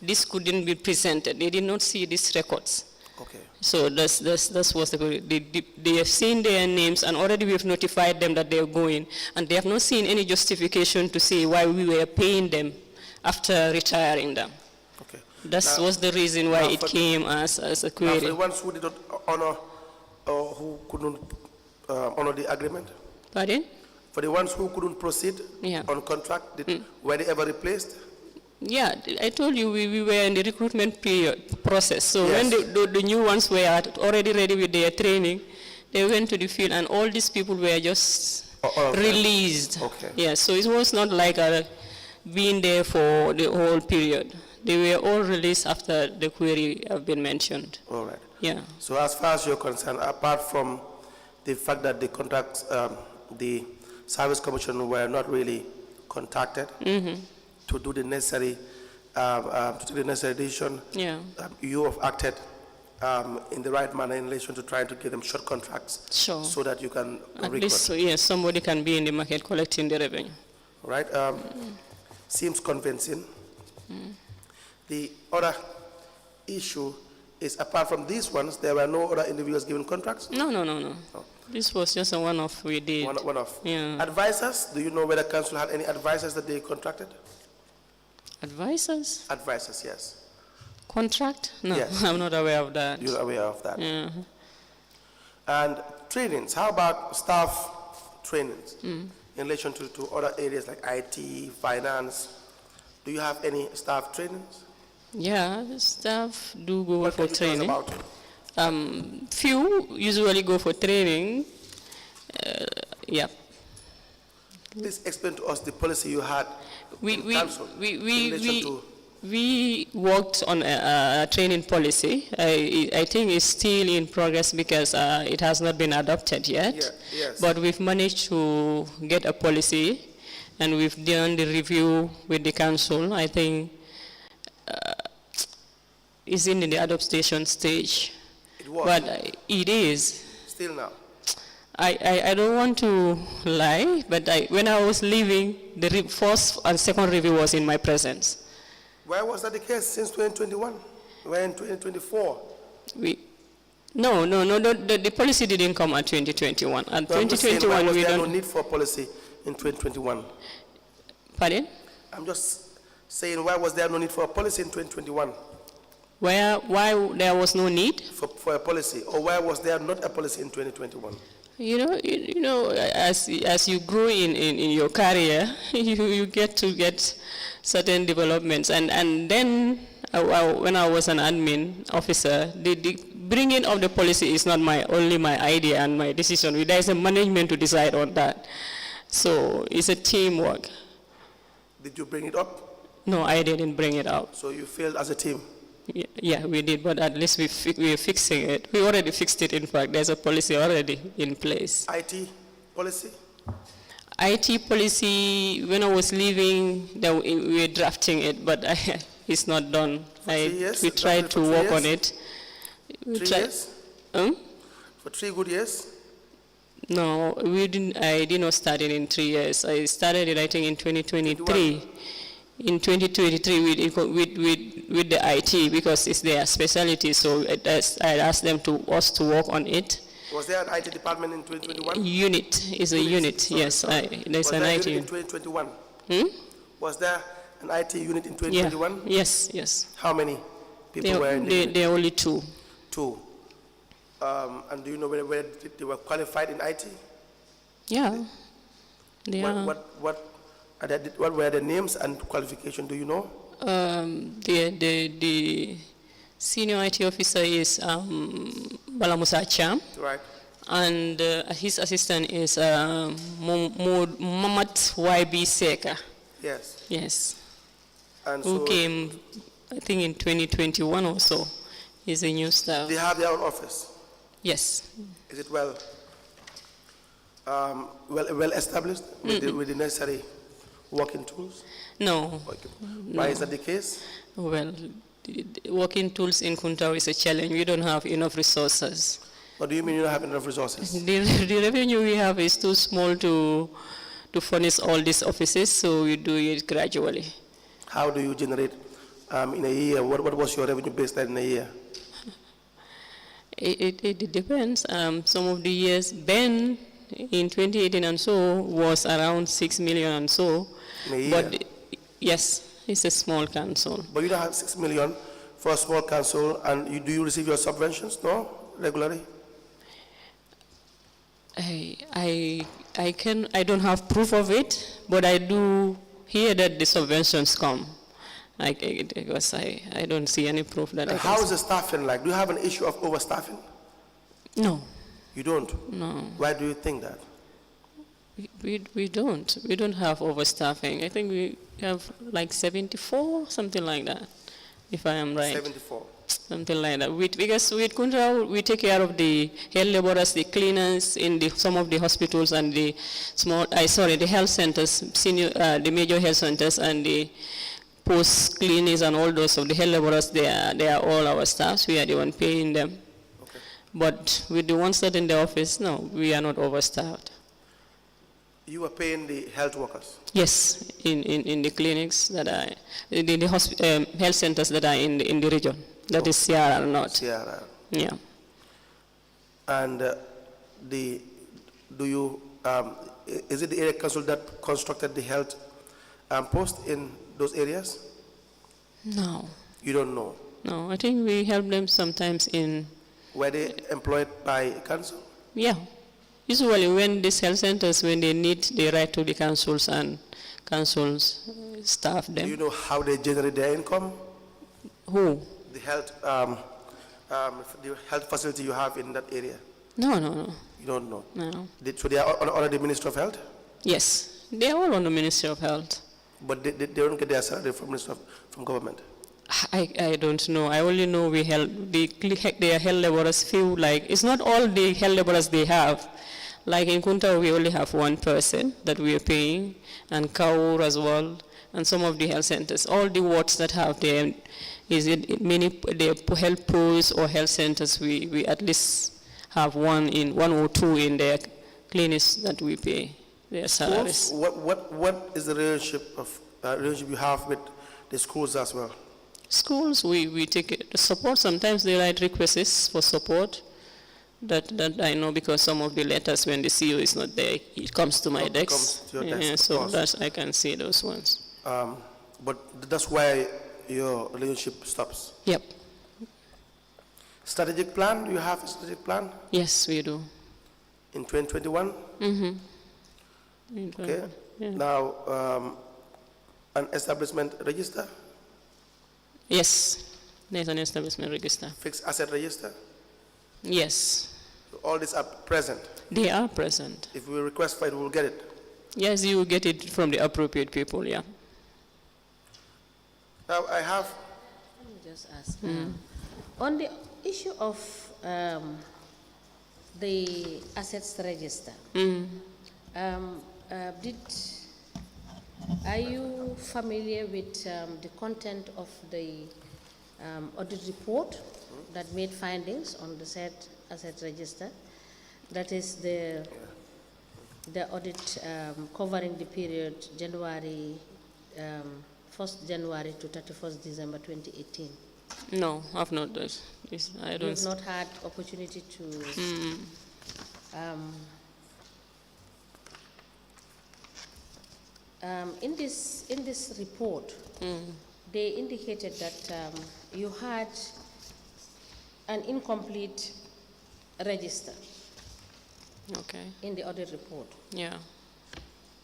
this couldn't be presented. They did not see these records. Okay. So that was they have seen their names, and already we have notified them that they are going, and they have not seen any justification to say why we were paying them after retiring them. Okay. That Now- was the reason why now it for- came as a Now, for query. the ones who did not honor or who couldn't honor the agreement, Pardon? for the ones who couldn't proceed Yeah. on contract, were they ever replaced? Yeah, I told you we were in the recruitment process. So Yes. when the new ones were already ready with their training, they went to the field, and all these people were just All of them? released. Okay. Yeah, so it was not like being there for the whole period. They were all released after the query have been mentioned. All right. Yeah. So as far as you're concerned, apart from the fact that the contracts, the Service Commission were not really contacted to do the necessary, to take the necessary decision, Yeah. you have acted in the right manner in relation to trying to give them short contracts, Sure. so that you can At record. least, so, yes, somebody can be in the market collecting the revenue. Right? Seems convincing. The other issue is, apart from these ones, there were no other individuals given contracts? No. This was just a one-off we did. One off. Yeah. Advisors, do you know whether council had any advisors that they contracted? Advisors? Advisors, yes. Contract? No, Yes. I'm not aware of that. You're aware of that. Yeah. And trainings, how about staff trainings in relation to other areas like IT, finance? Do you have any staff trainings? Yeah, staff do go What for can you tell us training. about it? Few usually go for training. Yeah. Please explain to us the policy you had in council in relation to. We worked on a training policy. I think it's still in progress because it has not been adopted yet. Yeah, yes. But we've managed to get a policy, and we've done the review with the council. I think it's in the adoption stage. It was. But it is. Still now. I don't want to lie, but when I was leaving, the first and second review was in my presence. Why was that the case since 2021? We're in 2024. No, the policy didn't come at 2021. At So I'm just saying, why 2021, was we there no don't. need for policy in 2021? Pardon? I'm just saying, why was there no need for a policy in 2021? Why there was no need? For a policy, or why was there not a policy in 2021? You know, as you grow in your career, you get to get certain developments. And then when I was an admin officer, the bringing of the policy is not only my idea and my decision. There is a management to decide on that. So it's a teamwork. Did you bring it up? No, I didn't bring it out. So you failed as a team? Yeah, we did, but at least we are fixing it. We already fixed it, in fact. There's a policy already in place. IT policy? IT policy, when I was leaving, we were drafting it, but it's not done. For 3 years? We tried to For 3 work on years? it. 3 years? Hmm? For 3 good years? No, I did not start it in 3 years. I started it, I think, in 2023. In 2023 with the IT, because it's their specialty, so I asked them us to work on it. Was there an IT department in 2021? Unit is a unit, Sorry, yes. sorry. There's Was an there a IT unit in unit. 2021? Hmm? Was there an IT unit in Yeah. 2021? Yes. How many people were in the unit? There are only two. 2. And do you know whether they were qualified in IT? Yeah. They are. What were the names and qualification, do you know? The senior IT officer is Balamusa Cham, Right. and his assistant is Mamat YB Seka. Yes. Yes. And Who so came, I think, in 2021 or so. He's a new staff. they have their own office. Yes. Is it well established with the necessary working tools? No. Okay. Why is that the case? Well, the working tools in Kuntaur is a challenge. We don't have enough resources. What do you mean you don't have enough resources? The revenue we have is too small to furnish all these offices, so we do it gradually. How do you generate in a year? What was your revenue based in a year? It depends. Some of the years, Ben in 2018 and so was around 6 million and so. In a year? But yes, it's a small council. But you don't have 6 million for a small council, and do you receive your subventions, no, regularly? I don't have proof of it, but I do hear that the subventions come. Because I don't see any proof that. And how is the staffing like? Do you have an issue of overstaffing? No. You don't? No. Why do you think that? We don't. We don't have overstaffing. I think we have like 74, something like that, if I am right. 74. Something like that. Because with Kuntaur, we take care of the health laborers, the cleaners in some of the hospitals and the the health centers, the major health centers and the post cleaners and all those of the health laborers. They are all our staffs. We are the one paying them. Okay. But with the ones that in the office, no, we are not overstaffed. You are paying the health workers? Yes, in the clinics that are, in the health centers that are in the region. That is CRR, not. CRR. Yeah. And is it the area council that constructed the health post in those areas? No. You don't know? No, I think we help them sometimes in. Were they employed by council? Yeah. Usually when these health centers, when they need, they write to the councils and councils staff them. Do you know how they generate their income? Who? The health facility you have in that area? No. You don't know? No. So they are under the Ministry of Health? Yes, they are all on the Ministry of Health. But they don't get their salary from government? I don't know. I only know we help their health laborers feel like, it's not all the health laborers they have. Like in Kuntaur, we only have one person that we are paying, and Kaur as well, and some of the health centers. All the wards that have their, their health posts or health centers, we at least have one or two in their clinics that we pay their salaries. What is the relationship you have with the schools as well? Schools, we take support. Sometimes they write requests for support. That I know, because some of the letters, when the CEO is not there, it comes to my desk. Comes to your desk, so I can see those ones. But that's why your relationship stops? Yep. Strategic plan, do you have a strategic plan? Yes, we do. In 2021? Mm-hmm. Okay. Yeah. Now, an establishment register? Yes, there's an establishment register. Fixed asset register? Yes. So all these are present? They are present. If we request for it, we will get it? Yes, you will get it from the appropriate people, yeah. Now, I have... Let me just ask. On the issue of the assets register, are you familiar with the content of the audit report that made findings on the said asset register? That is the audit covering the period January 1st January to 31st December 2018. No, I've not done. I don't. You've not had opportunity to. In this report, they indicated that you had an incomplete register. Okay. In the audit report. Yeah.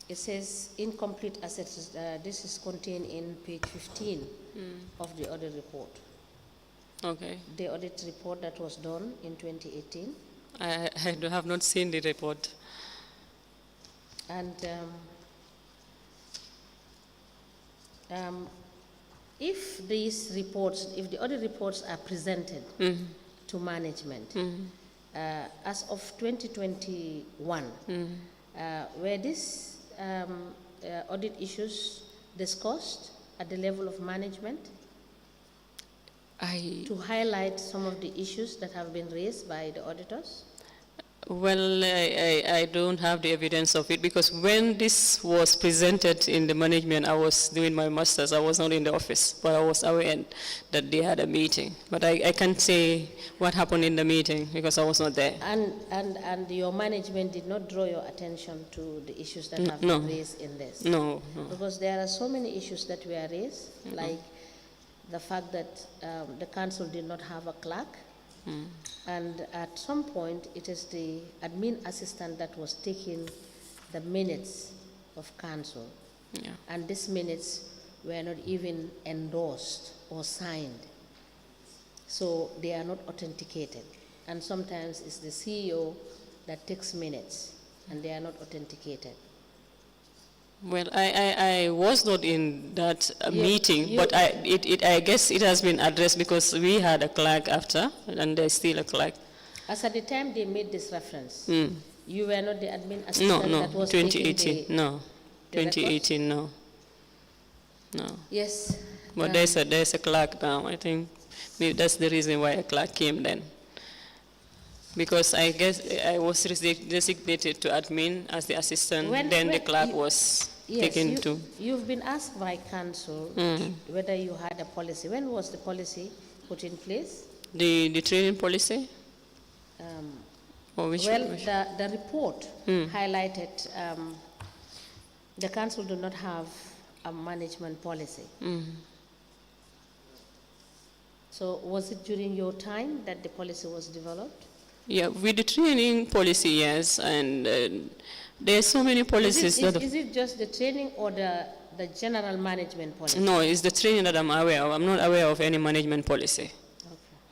It says incomplete assets. This is contained in page 15 of the audit report. Okay. The audit report that was done in 2018. I have not seen the report. And if these reports, if the audit reports are presented to management, as of 2021, were these audit issues discussed at the level of management? to highlight some of the issues that have been raised by the auditors? Well, I don't have the evidence of it because when this was presented in the management, I was doing my master's. I was not in the office, but I was aware that they had a meeting. But I can't say what happened in the meeting because I was not there. And your management did not draw your attention to the issues that have been raised in this? No. Because there are so many issues that were raised, like the fact that the council did not have a clerk. And at some point, it is the admin assistant that was taking the minutes of council. Yeah. And these minutes were not even endorsed or signed. So they are not authenticated. And sometimes it's the CEO that takes minutes, and they are not authenticated. Well, I was not in that meeting, but I guess it has been addressed because we had a clerk after, and there's still a clerk. As at the time they made this reference, you were not the admin assistant No, that was 2018, taking the, no. the 2018, no. Yes. But there's a clerk now, I think. Maybe that's the reason why a clerk came then. Because I guess I was designated to admin as the assistant, then the clerk was taken to. You've been asked by council whether you had a policy. When was the policy put in place? The training policy? The report highlighted the council do not have a management policy. So was it during your time that the policy was developed? Yeah, with the training policy, yes, and there are so many policies. Is it just the training or the general management policy? No, it's the training that I'm aware of. I'm not aware of any management policy.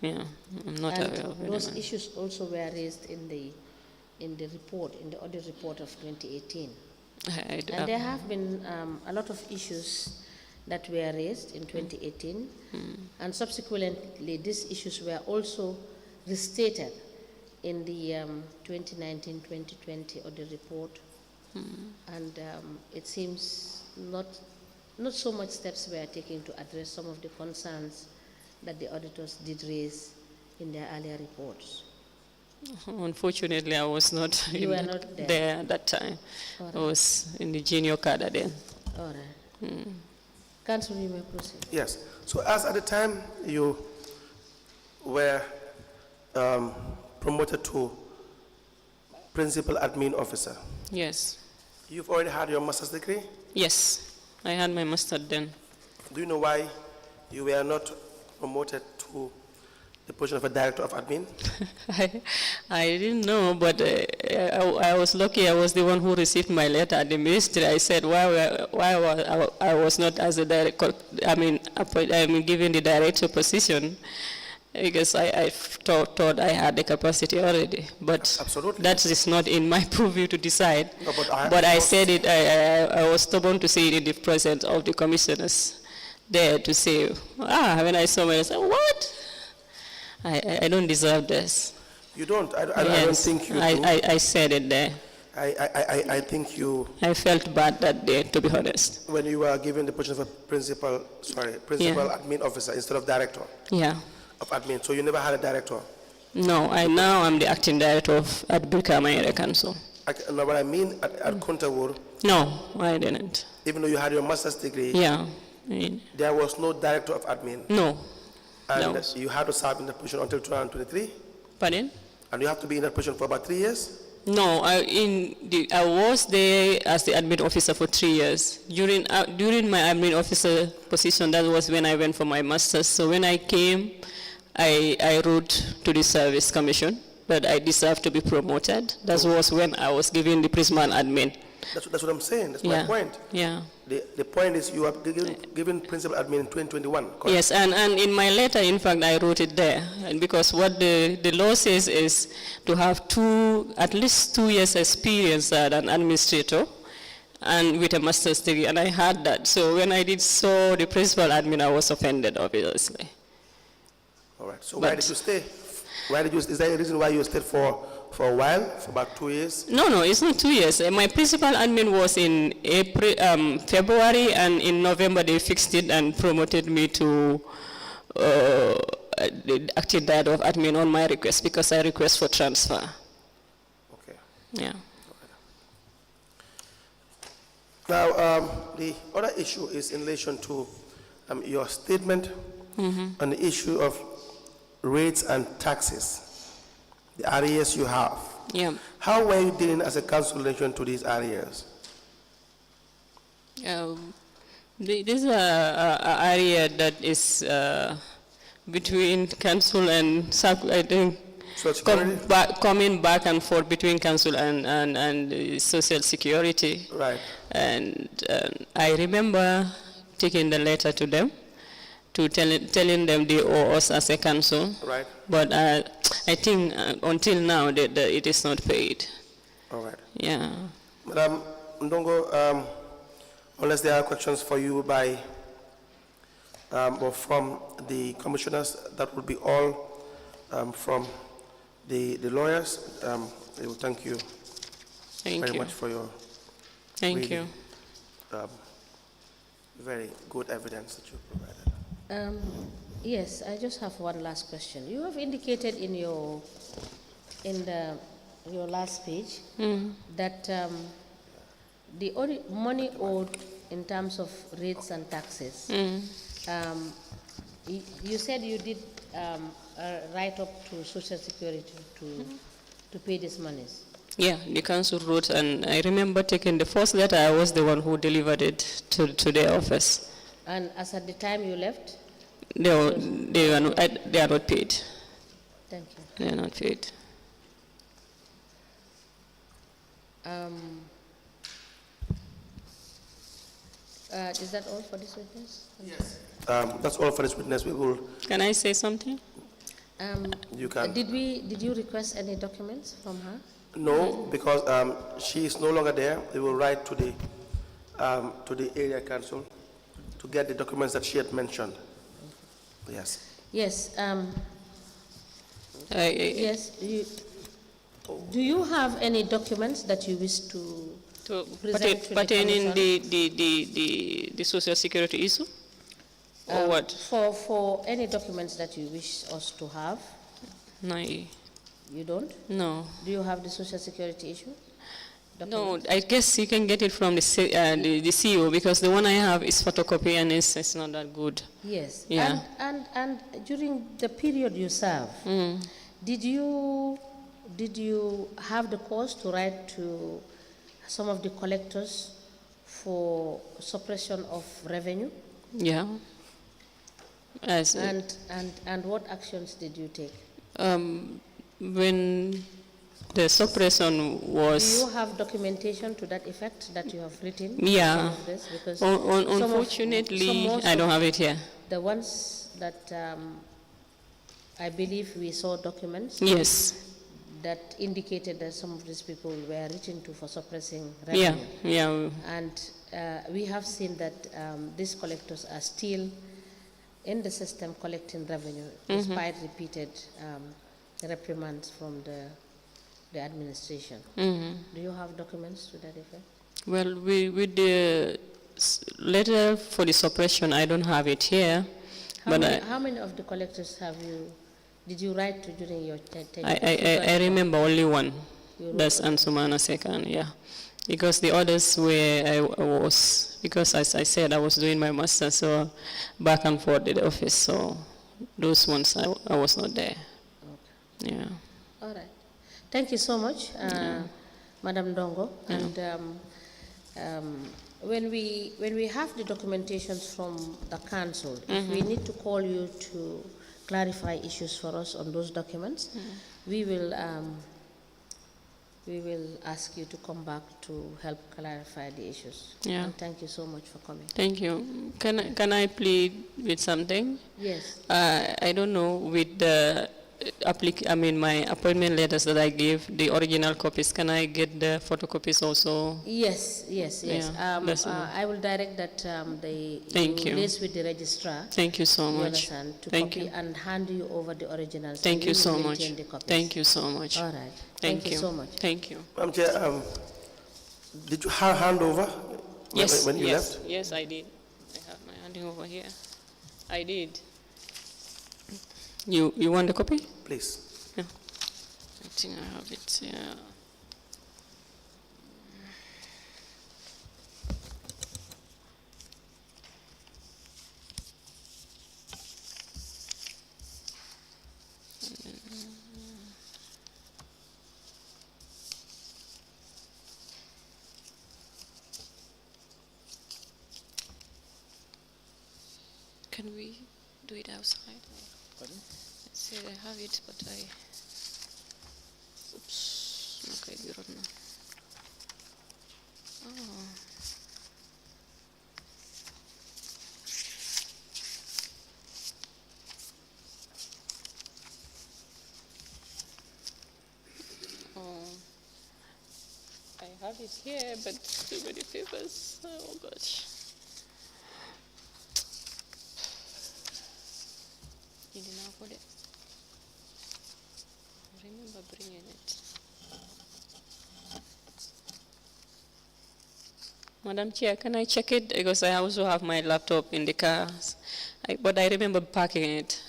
Okay. Yeah, I'm not aware of any. Those issues also were raised in the report, in the audit report of 2018. And there have been a lot of issues that were raised in 2018, and subsequently these issues were also restated in the 2019-2020 audit report, and it seems not so much steps were taken to address some of the concerns that the auditors did raise in their earlier reports. Unfortunately, I was not, not there at that time. Right. I was in the junior cadre then. All right. Council, you may proceed. Yes. So as at the time you were promoted to principal admin officer, Yes. you've already had your master's degree? Yes, I had my master then. Do you know why you were not promoted to the position of a director of admin? I didn't know, but I was lucky. I was the one who received my letter at the ministry. I said, why I was not as a director, given the director position, because I thought I had the capacity already. But Absolutely. that is not in my purview to decide. No, but I said it, I was stubborn to say it in the presence of the commissioners there to say, when I saw it, I said, what? I don't deserve this. You don't? I don't think you do. I said it there. I think you... I felt bad that day, to be honest. When you were given the position of a principal admin officer instead of director of admin, so you never had a director? No, now I'm the acting director at Birkama Area Council. No, what I mean at Kuntaur... No, I didn't. Even though you had your master's degree, there was no director of admin? No. And you had to serve in that position until 2023? Pardon? And you have to be in that position for about 3 years? No, I was there as the admin officer for 3 years. During my admin officer position, that was when I went for my master's. So when I came, I wrote to the service commission that I deserve to be promoted. That was when I was given the principal admin. That's what I'm saying. That's my point. Yeah. The point is you are given principal admin in 2021, correct? Yes, and in my letter, in fact, I wrote it there. And because what the law says is to have at least 2 years experience as an administrator and with a master's degree, and I had that. So when I saw the principal admin, I was offended, obviously. All right. So why did you stay? Is there a reason why you stayed for a while, for about 2 years? No, it's not 2 years. My principal admin was in February, and in November they fixed it and promoted me to the active diary of admin on my request because I request for transfer. Okay. Yeah. Now, the other issue is in relation to your statement on the issue of rates and taxes, the arrears you have. Yeah. How were you dealing as a council in relation to these arrears? This is a area that is between council and I think coming back and forth between council and social security. Right. And I remember taking the letter to them, to telling them they owe us as a council. Right. But I think until now that it is not paid. All right. Yeah. Madam Ndongo, unless there are questions for you by or from the commissioners, that would be all from the lawyers. I will thank you very much for your Thank you. Very good evidence that you provided. Yes, I just have one last question. You have indicated in your last page that the only money owed in terms of rates and taxes. You said you did write up to Social Security to pay these monies. Yeah, the council wrote, and I remember taking the first letter. I was the one who delivered it to their office. And as at the time you left? They are not paid. Thank you. They are not paid. Is that all for this witness? Yes. That's all for this witness. We will. Can I say something? You can. Did you request any documents from her? No, because she is no longer there. We will write to the area council to get the documents that she had mentioned. Yes. Yes. Yes. Do you have any documents that you wish to present to pertaining the the social security issue? Or what? For any documents that you wish us to have? No. You don't? No. Do you have the social security issue? No, I guess you can get it from the CEO because the one I have is photocopy and it's not that good. Yes. Yeah. And during the period you serve, did you have the cause to write to some of the collectors for suppression of revenue? Yeah. And what actions did you take? When the suppression was... Do you have documentation to that effect that you have written? Yeah. This? Because unfortunately, I don't have it here. The ones that I believe we saw documents. Yes. That indicated that some of these people were written to for suppressing revenue. Yeah. And we have seen that these collectors are still in the system collecting revenue despite repeated reprimands from the administration. Do you have documents to that effect? Well, with the letter for the suppression, I don't have it here. How many of the collectors did you write to during your tenure? I remember only one. That's Ansumana Second, yeah. Because the others because as I said, I was doing my master, so back and forth at the office, so those ones I was not there. Okay. Yeah. All right. Thank you so much, Madam Ndongo. And when we have the documentations from the council, if we need to call you to clarify issues for us on those documents, we will ask you to come back to help clarify the issues. Yeah. And thank you so much for coming. Thank you. Can I plead with something? Yes. I don't know with the my appointment letters that I gave, the original copies, can I get the photocopies also? Yes. Yeah, I will direct that Thank you. liaise with the registrar. Thank you so much. To Thank copy you. and hand you over the originals. Thank you so much. The copies. Thank you so much. All right. Thank you so much. Thank you. Madam Chair, did you have handover Yes. when you left? Yes, I did. I have my handing over here. I did. You want the copy? Please. Yeah. I think I have it here. Can we do it outside? Pardon? I said I have it, but I... Oops. Okay, we don't know. Oh. Oh. I have it here, but too many papers. Oh gosh. You did not put it. I remember bringing it. Madam Chair, can I check it? Because I also have my laptop in the car. But I remember parking it.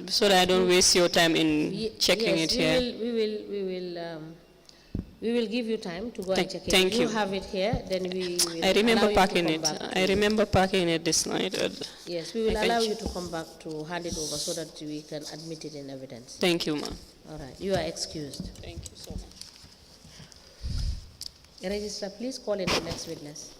So that I don't waste your time in checking it here. We will give you time to go and check it. Thank if you. you have it here, then we will I remember allow you to parking come it. back to I remember parking it this night. Yes, we will I can allow you to come back to hand it over so that we can admit it in evidence. Thank you, ma'am. All right, you are excused. Thank you so much. Registrar, please call in the next witness.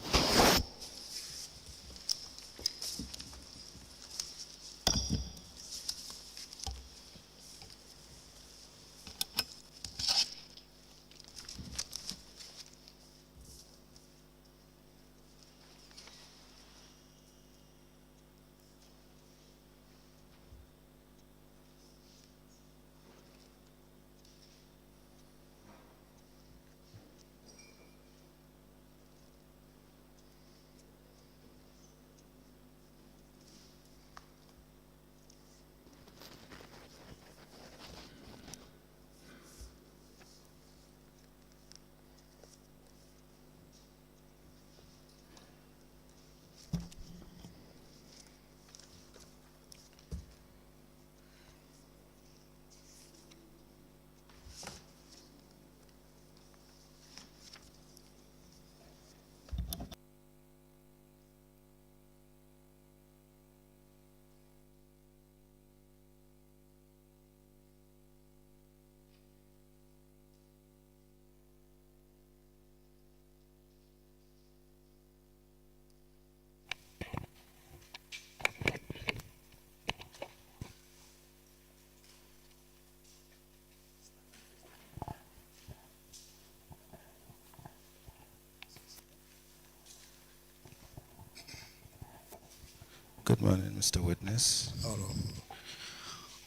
Good morning, Mr. Witness. Hello.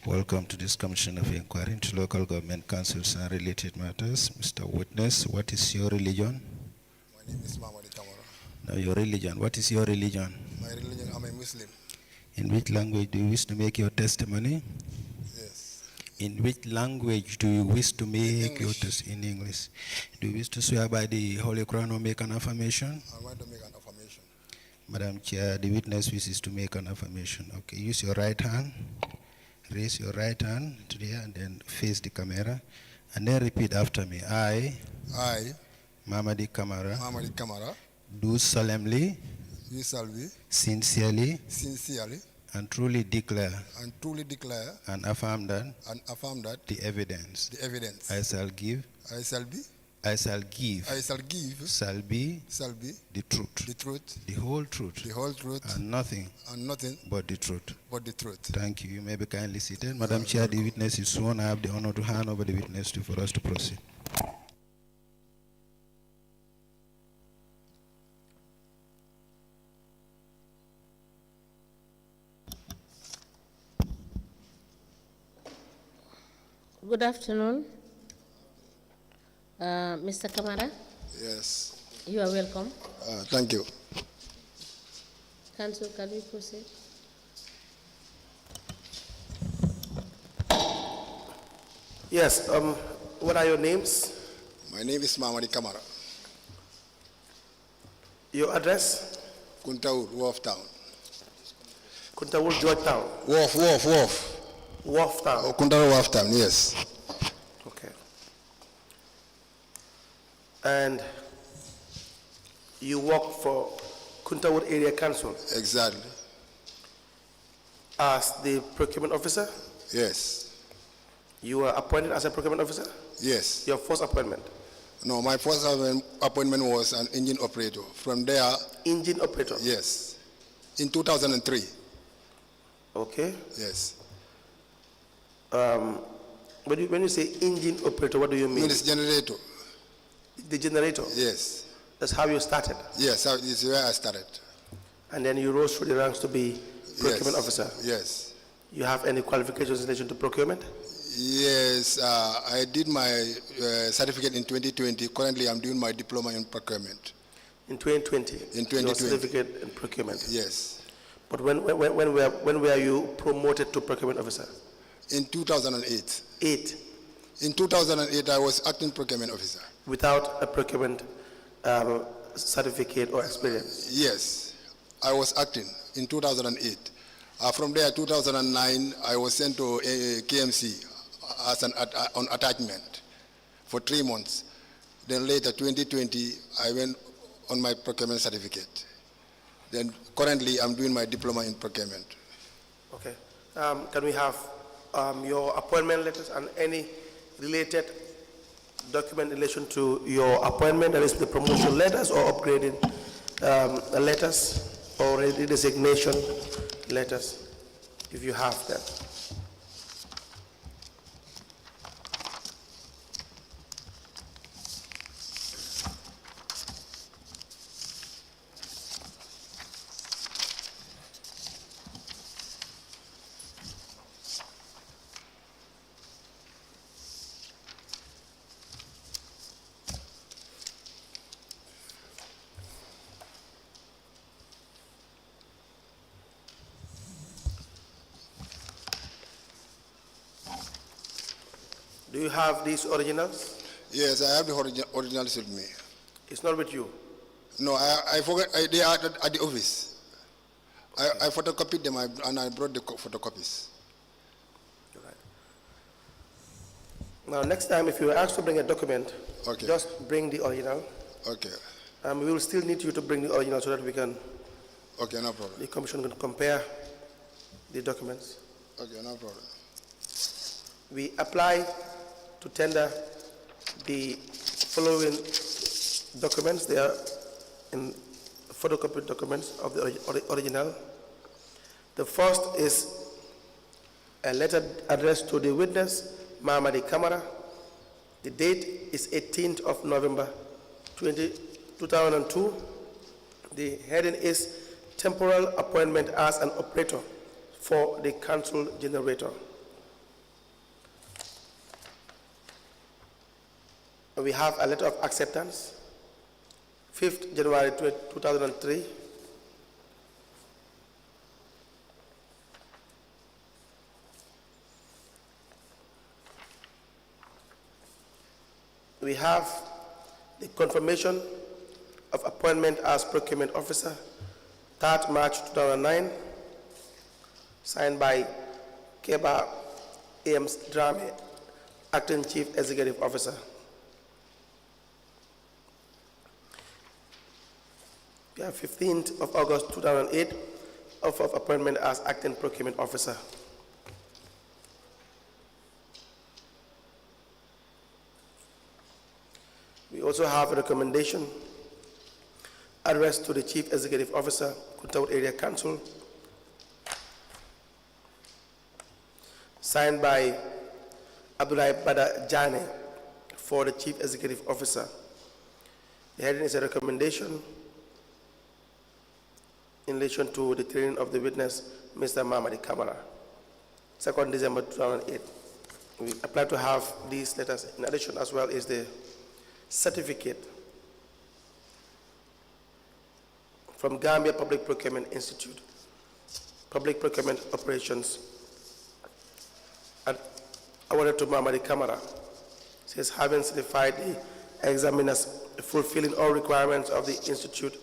Welcome to this Commission of Inquiry into Local Government Councils and Related Matters. Mr. Witness, what is your religion? My name is Mamadi Kamara. No, your religion. What is your religion? My religion, I'm a Muslim. In which language do you wish to make your testimony? Yes. In which language do you wish to make your English. testimony? In English. Do you wish to swear by the Holy Quran or make an affirmation? I want to make an affirmation. Madam Chair, the witness wishes to make an affirmation. Okay, use your right hand. Raise your right hand to the air and then face the camera. And then repeat after me. I, Mamadi Kamara, Mamadi Kamara, do solemnly, do solemnly, sincerely, sincerely, and truly declare and truly declare and affirm that the evidence evidence I shall give shall be the truth, the whole truth, and nothing but the truth. Thank you. You may be kindly seated. Madam Chair, the witness is sworn. I have the honor to hand over the witness for us to proceed. Good afternoon. Mr. Kamara, Yes. you are welcome. Thank you. Council, can we proceed? Yes, what are your names? My name is Mamadi Kamara. Your address? Kuntaur, Wharf Town. Kuntaur Georgetown, Wharf. Wharf Town. Oh, Kuntaur Wharf Town, yes. Okay. And you work for Kuntaur Area Council Exactly. as the procurement officer? Yes. You were appointed as a procurement officer? Yes. Your first appointment? No, my first appointment was an engine operator. From there, Engine operator? yes. In 2003, Okay. yes. When you say engine operator, what do you mean? It's generator. The generator? Yes. That's how you started. Yes, this is where I started. And then you rose through the ranks to be procurement Yes. officer. Yes. You have any qualifications in relation to procurement? Yes, I did my certificate in 2020. Currently, I'm doing my diploma in procurement. In 2020? In Your 2020. certificate in procurement? Yes. But when were you promoted to procurement officer? In 2008. 8, In 2008, I was acting procurement officer. without a procurement certificate or experience? Yes, I was acting in 2008. From there, 2009, I was sent to KMC as on attachment for 3 months. Then later, 2020, I went on my procurement certificate. Then currently, I'm doing my diploma in procurement. Okay. Can we have your appointment letters and any related document in relation to your appointment, that is the promotion letters or upgrading letters or designation letters, if you have them? Do you have these originals? Yes, I have the originals with me. It's not with you. No, I forgot, they are at the office. I photocopied them and I brought the photocopies. Now, next time, if you are asked to bring a document, Okay. just bring the original. Okay, We will still need you to bring the original so that we can, okay, no problem. the commission can compare the documents. Okay, no problem. We apply to tender the following documents. They are in photocopied documents of the original. The first is a letter addressed to the witness, Mamadi Kamara. The date is 18th of November 2002. The heading is Temporal Appointment as an Operator for the Council Generator. We have a letter of acceptance, 5th January 2003. We have the confirmation of appointment as procurement officer, 3rd March 2009, signed by Keba Ames Drame, acting chief executive officer. We have 15th of August 2008, of appointment as acting procurement officer. We also have a recommendation addressed to the Chief Executive Officer, Kuntaur Area Council, signed by Abdullah Bada Jane for the Chief Executive Officer. The heading is a recommendation in relation to the training of the witness, Mr. Mamadi Kamara, 2nd December 2008. We apply to have these letters. In addition, as well, is the certificate from Gambia Public Procurement Institute, Public Procurement Operations, and awarded to Mamadi Kamara. Says, having certified the examiners fulfilling all requirements of the institute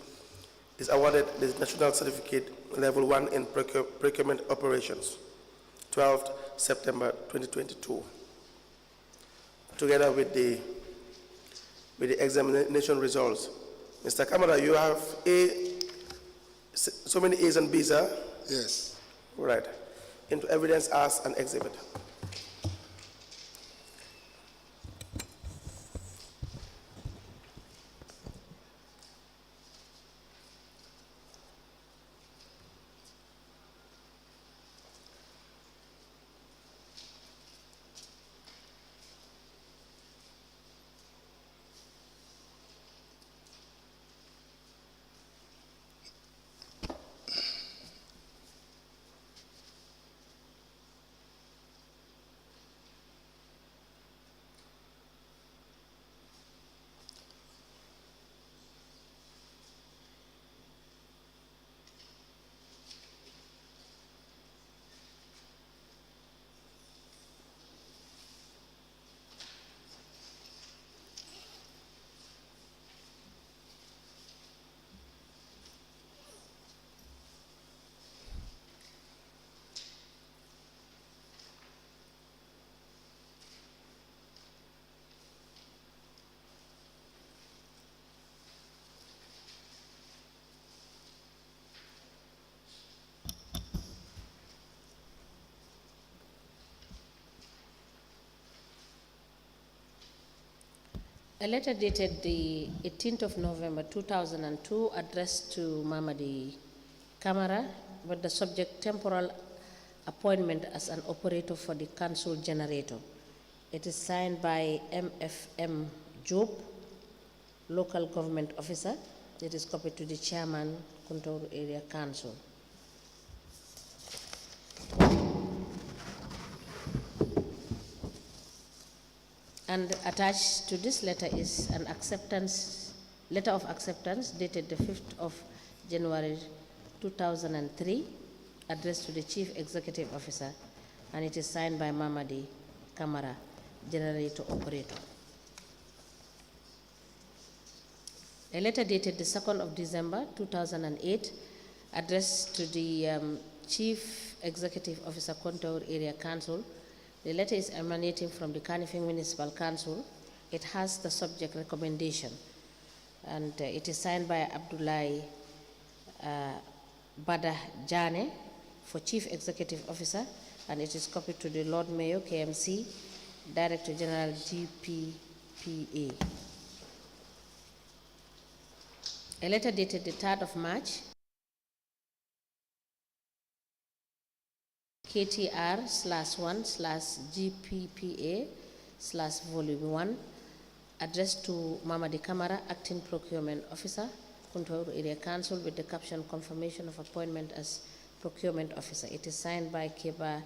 is awarded the National Certificate Level 1 in Procurement Operations, 12th September 2022. Together with the examination results. Mr. Kamara, you have so many A's and B's, huh? Yes. Right. Into evidence as an exhibit. A letter dated the 18th of November 2002 addressed to Mamadi Kamara with the subject temporal appointment as an operator for the council generator. It is signed by MFM Job, local government officer. It is copied to the chairman, Kuntaur Area Council. And attached to this letter is an letter of acceptance dated the 5th of January 2003, addressed to the Chief Executive Officer, and it is signed by Mamadi Kamara, Generator Operator. A letter dated the 2nd of December 2008, addressed to the Chief Executive Officer, Kuntaur Area Council. The letter is emanating from the Kanifing Municipal Council. It has the subject recommendation, and it is signed by Abdullahi Bada Jane for Chief Executive Officer, and it is copied to the Lord Mayor, KMC, Director General, GPPA. A letter dated the 3rd of March, KTR/1/GPPA/Volume 1, addressed to Mamadi Kamara, Acting Procurement Officer, Kuntaur Area Council, with the caption confirmation of appointment as Procurement Officer. It is signed by Keba